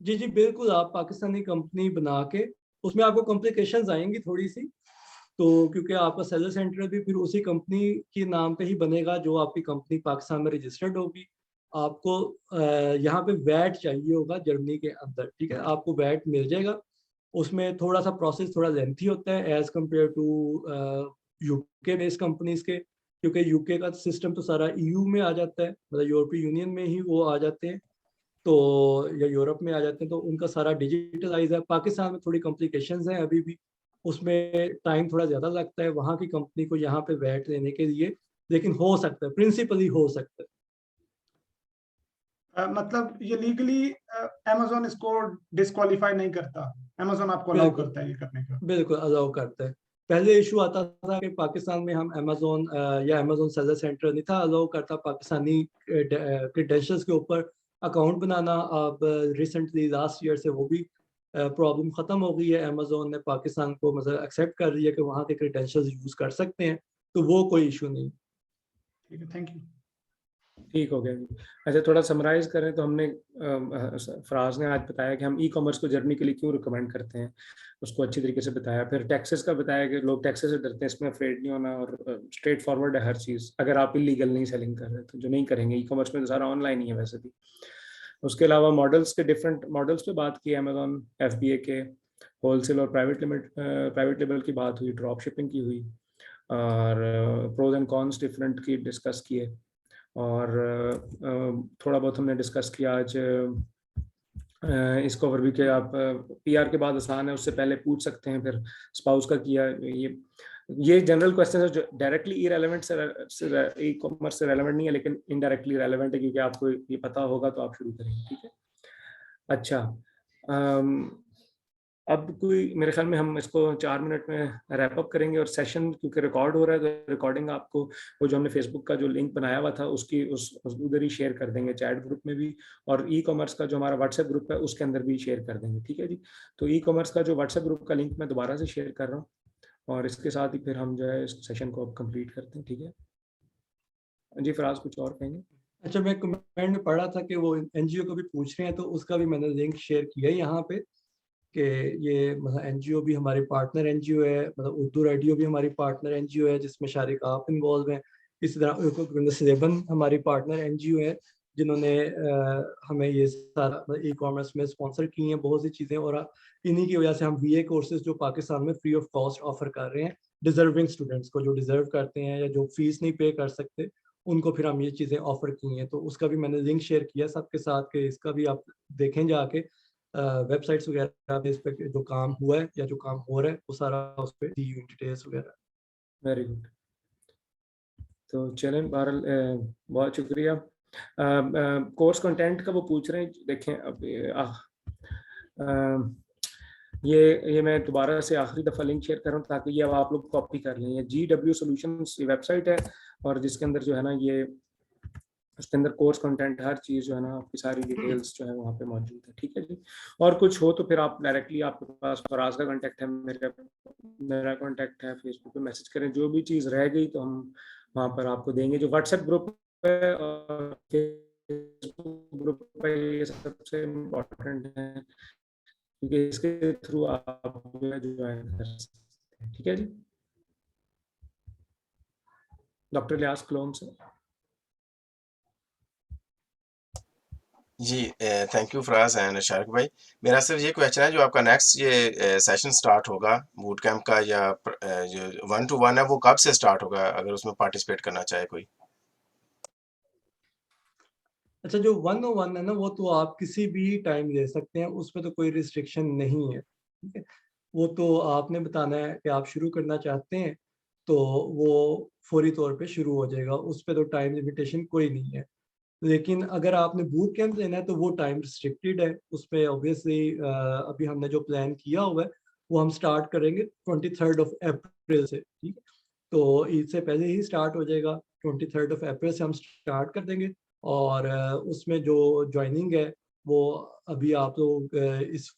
जी जी बिल्कुल, आप पाकिस्तानी कंपनी बना के, उसमें आपको कॉम्प्लिकेशंस आएंगी थोड़ी सी, तो क्योंकि आपका सेलर सेंटर भी फिर उसी कंपनी के नाम पे ही बनेगा जो आपकी कंपनी पाकिस्तान में रजिस्टर्ड होगी। आपको यहाँ पे वैट चाहिए होगा जर्मनी के अंदर, ठीक है, आपको वैट मिल जाएगा। उसमें थोड़ा सा प्रोसेस थोड़ा लेंथी होता है as compare to UK based companies के, क्योंकि यूके का सिस्टम तो सारा ईयू में आ जाता है, मतलब यूरोपीय यूनियन में ही वो आ जाते हैं, तो या यूरोप में आ जाते हैं, तो उनका सारा डिजिटलाइज है। पाकिस्तान में थोड़ी कॉम्प्लिकेशंस हैं अभी भी, उसमें टाइम थोड़ा ज़्यादा लगता है वहाँ की कंपनी को यहाँ पे वैट लेने के लिए, लेकिन हो सकता है, प्रिंसिपली हो सकता है। मतलब ये लीगली अमेज़न इसको डिस्क्वालीफाई नहीं करता, अमेज़न आपको अलाउ बिल्कुल करता है ये करने का? बिल्कुल अलाउ करता है। पहले इशू आता था कि पाकिस्तान में हम अमेज़ोन या अमेज़ोन सेलर सेंटर नहीं था अलाउ करता पाकिस्तानी क्रेडेंशियल्स के ऊपर अकाउंट बनाना। अब रिसेंटली लास्ट ईयर से वो भी प्रॉब्लम ख़त्म हो गई है, अमेज़ोन ने पाकिस्तान को मतलब एक्सेप्ट कर रही है कि वहाँ के क्रेडेंशियल्स यूज़ कर सकते हैं, तो वो कोई इशू नहीं। ठीक है, थैंक यू। ठीक हो गया जी। अच्छा, थोड़ा समराइज करें तो हमने फराज ने आज बताया कि हम ई कॉमर्स को जर्मनी के लिए क्यों रिकमेंड करते हैं, उसको अच्छी तरीके से बताया। फिर टैक्सेस का बताया कि लोग टैक्सेस से डरते हैं, इसमें अफ्रेड नहीं होना, और स्ट्रेट फॉरवर्ड है हर चीज़, अगर आप इलीगल नहीं सेलिंग कर रहे तो, जो नहीं करेंगे ई कॉमर्स में तो सारा ऑनलाइन ही है वैसे भी। उसके अलावा मॉडल्स के डिफरेंट मॉडल्स पे बात की, अमेजोन FBA के, होलसेल और प्राइवेट लेवल की बात हुई, ड्रॉप शिपिंग की हुई, और प्रोज एंड कॉन्स डिफरेंट की डिस्कस किए, और थोड़ा बहुत हमने डिस्कस किया आज इसको ओवरव्यू के। आप PR के बाद आसान है, उससे पहले पूछ सकते हैं, फिर स्पाउस का किया। ये जनरल क्वेश्चन है जो डायरेक्टली इरेलेवेंट से ई कॉमर्स से रेलेवेंट नहीं है, लेकिन इनडायरेक्टली रेलेवेंट है, क्योंकि आपको ये पता होगा तो आप शुरू करेंगे। ठीक है, अच्छा। अब कोई, मेरे ख्याल में हम इसको 4 मिनट में रैप अप करेंगे, और सेशन क्योंकि रिकॉर्ड हो रहा है तो रिकॉर्डिंग आपको वो जो हमने फेसबुक का जो लिंक बनाया हुआ था उसकी उधर ही शेयर कर देंगे, चैट ग्रुप में भी, और ई कॉमर्स का जो हमारा व्हाट्सएप ग्रुप है उसके अंदर भी शेयर कर देंगे। ठीक है जी, तो ई कॉमर्स का जो व्हाट्सएप ग्रुप का लिंक मैं दोबारा से शेयर कर रहा हूँ, और इसके साथ ही फिर हम जो है इस सेशन को अब कंप्लीट करते हैं। ठीक है जी, फराज कुछ और कहेंगे? अच्छा, मैं कमेंट में पढ़ा था कि वो NGO को भी पूछ रहे हैं, तो उसका भी मैंने लिंक शेयर किया है यहाँ पे, कि ये मतलब NGO भी हमारी पार्टनर NGO है, मतलब उर्दू रेडियो भी हमारी पार्टनर NGO है जिसमें शारिक आप इन्वॉल्व हैं। इसी तरह सेवन हमारी पार्टनर NGO है जिन्होंने हमें ये सारा ई कॉमर्स में स्पॉन्सर की हैं बहुत सी चीज़ें, और इन्हीं की वजह से हम VA कोर्सेज जो पाकिस्तान में फ्री ऑफ कॉस्ट ऑफर कर रहे हैं डिजर्विंग स्टूडेंट्स को, जो डिजर्व करते हैं या जो फीस नहीं पे कर सकते, उनको फिर हम ये चीज़ें ऑफर की हैं। तो उसका भी मैंने लिंक शेयर किया सबके साथ, कि इसका भी आप देखें जाके, वेबसाइट्स वगैरह पे इस पे जो काम हुआ है या जो काम हो रहा है वो सारा उस पे दी हुई डिटेल्स वगैरह। Very good. तो चलें, बहरहाल बहुत शुक्रिया। कोर्स कंटेंट का वो पूछ रहे हैं, देखें अब ये मैं दोबारा से आखिरी दफ़ा लिंक शेयर कर रहा हूँ ताकि ये अब आप लोग कॉपी कर लें। ये GW सॉल्यूशंस वेबसाइट है, और जिसके अंदर जो है ना ये उसके अंदर कोर्स कंटेंट हर चीज़ जो है ना आपकी सारी डिटेल्स जो है वहाँ पे मौजूद है। ठीक है जी, और कुछ हो तो फिर आप डायरेक्टली, आपके पास फराज का कांटेक्ट है, मेरा कांटेक्ट है, फेसबुक पे मैसेज करें। जो भी चीज़ रह गई तो हम वहाँ पर आपको देंगे। जो व्हाट्सएप ग्रुप है और फेसबुक ग्रुप पे ये सबसे इम्पोर्टेंट है, क्योंकि इसके थ्रू आप जो है ज्वाइन कर सकते हैं। ठीक है जी, डॉक्टर इलियास क्लोन से। जी, thank you Faraz and Shariq भाई। मेरा सिर्फ ये क्वेश्चन है, जो आपका नेक्स्ट ये सेशन स्टार्ट होगा बूट कैंप का, या जो 1 to 1 है, वो कब से स्टार्ट होगा, अगर उसमें पार्टिसिपेट करना चाहे कोई? अच्छा, जो 101 है ना, वो तो आप किसी भी टाइम ले सकते हैं, उसमें तो कोई रिस्ट्रिक्शन नहीं है। ठीक है, वो तो आपने बताना है कि आप शुरू करना चाहते हैं, तो वो फौरी तौर पे शुरू हो जाएगा, उस पर तो टाइम लिमिटेशन कोई नहीं है। लेकिन अगर आपने बूट कैंप लेना है तो वो टाइम रिस्ट्रिक्टेड है, उसमें ऑब्वियसली अभी हमने जो प्लान किया हुआ है वो हम स्टार्ट करेंगे 23 अप्रैल से, ठीक है। तो ईद से पहले ही स्टार्ट हो जाएगा, 23 अप्रैल से हम स्टार्ट कर देंगे। और उसमें जो ज्वाइनिंग है वो अभी आप लोग इस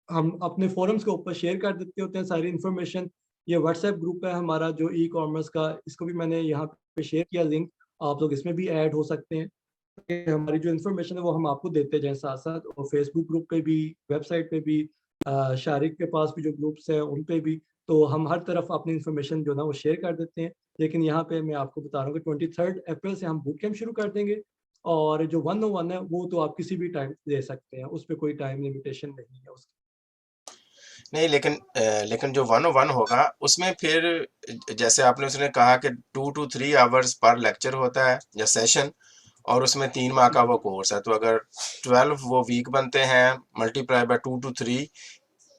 हम अपने फोरम्स के ऊपर शेयर कर देते होते हैं सारी इन्फॉर्मेशन। ये व्हाट्सएप ग्रुप है हमारा जो ई कॉमर्स का, इसको भी मैंने यहाँ पे शेयर किया लिंक, आप लोग इसमें भी ऐड हो सकते हैं। कि हमारी जो इन्फॉर्मेशन है वो हम आपको देते जाएं साथ साथ, और फेसबुक ग्रुप पे भी, वेबसाइट पे भी, शारिक के पास भी जो ग्रुप्स हैं उन पे भी। तो हम हर तरफ अपनी इन्फॉर्मेशन जो ना वो शेयर कर देते हैं। लेकिन यहाँ पे मैं आपको बता रहा हूँ कि 23 अप्रैल से हम बूट कैंप शुरू कर देंगे। और जो 101 है वो तो आप किसी भी टाइम दे सकते हैं, उस पर कोई टाइम लिमिटेशन नहीं है उसकी। नहीं, लेकिन जो 101 होगा उसमें फिर जैसे आपने उसने कहा कि 2 to 3 आवर्स पर लेक्चर होता है या सेशन, और उसमें 3 माह का वो कोर्स है। तो अगर 12 वो वीक बनते हैं, मल्टीप्लाई बाय 2 to 3,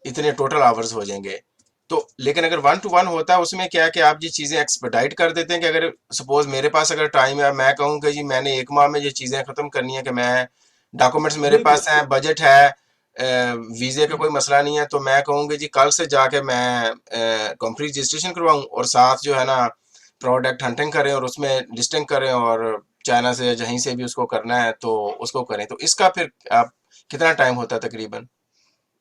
इतने टोटल आवर्स हो जाएंगे। तो लेकिन अगर 1 to 1 होता है उसमें क्या है कि आप ये चीज़ें एक्सपेडाइट कर देते हैं कि अगर सपोज मेरे पास अगर टाइम है, मैं कहूँ कि जी मैंने 1 माह में ये चीज़ें ख़त्म करनी है, कि मैं डॉक्यूमेंट्स मेरे बिल्कुल पास हैं, बजट है, वीज़े का कोई मसला नहीं है, तो मैं कहूँगी जी कल से जाके मैं कंपनी रजिस्ट्रेशन करवाऊँ और साथ जो है ना प्रोडक्ट हंटिंग करें और उसमें लिस्टिंग करें, और चाइना से जहीं से भी उसको करना है तो उसको करें। तो इसका फिर आप कितना टाइम होता है तकरीबन?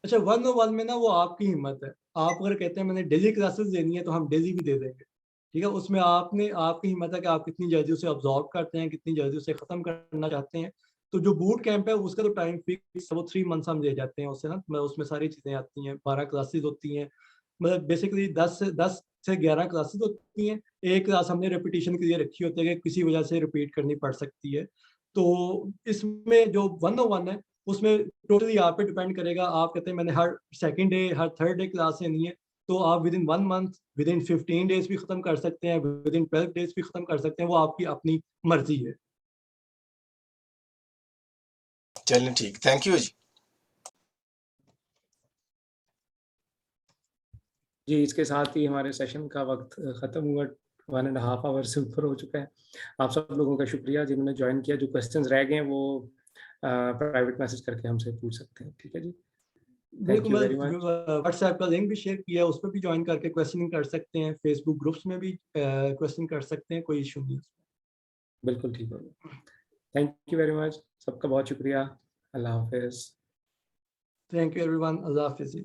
अच्छा, 101 में ना वो आपकी हिम्मत है। आप अगर कहते हैं मैंने डेली क्लासेस देनी है तो हम डेली भी दे देंगे, ठीक है। उसमें आपकी हिम्मत है कि आप कितनी जल्दी उसे अब्जॉर्ब करते हैं, कितनी जल्दी उसे खत्म करना चाहते हैं। तो जो बूट कैंप है उसका तो टाइम फिक्स, वो 3 मंथ्स हम दे जाते हैं उससे ना, उसमें सारी चीजें आती हैं, 12 क्लासेस होती हैं। मतलब बेसिकली 10 से 11 क्लासेस होती हैं। एक क्लास हमने रेपिटेशन के लिए रखी होती है कि किसी वजह से रिपीट करनी पड़ सकती है। तो इसमें जो 101 है उसमें टोटली आप पे डिपेंड करेगा। आप कहते हैं मैंने हर सेकंड डे, हर थर्ड डे क्लास लेनी है, तो आप with in 1 month, with in 15 days भी खत्म कर सकते हैं, विद इन 12 डेज भी खत्म कर सकते हैं। वो आपकी अपनी मर्जी है। चलें ठीक, थैंक यू जी। जी, इसके साथ ही हमारे सेशन का वक्त ख़त्म हुआ। 1.5 आवर से ऊपर हो चुका है। आप सब लोगों का शुक्रिया जिन्होंने ज्वाइन किया। जो क्वेश्चंस रह गए हैं वो प्राइवेट मैसेज करके हमसे पूछ सकते हैं। ठीक है जी, थैंक बिल्कुल, यू मैं वेरी मच। व्हाट्सएप का लिंक भी शेयर किया है, उस पर भी ज्वाइन करके क्वेश्चनिंग कर सकते हैं। फेसबुक ग्रुप्स में भी क्वेश्चन कर सकते हैं, कोई इशू नहीं है। बिल्कुल ठीक होगा। थैंक यू वेरी मच, सबका बहुत शुक्रिया। अल्लाह हाफिज़। थैंक यू एवरीवन, अल्लाह हाफिज़।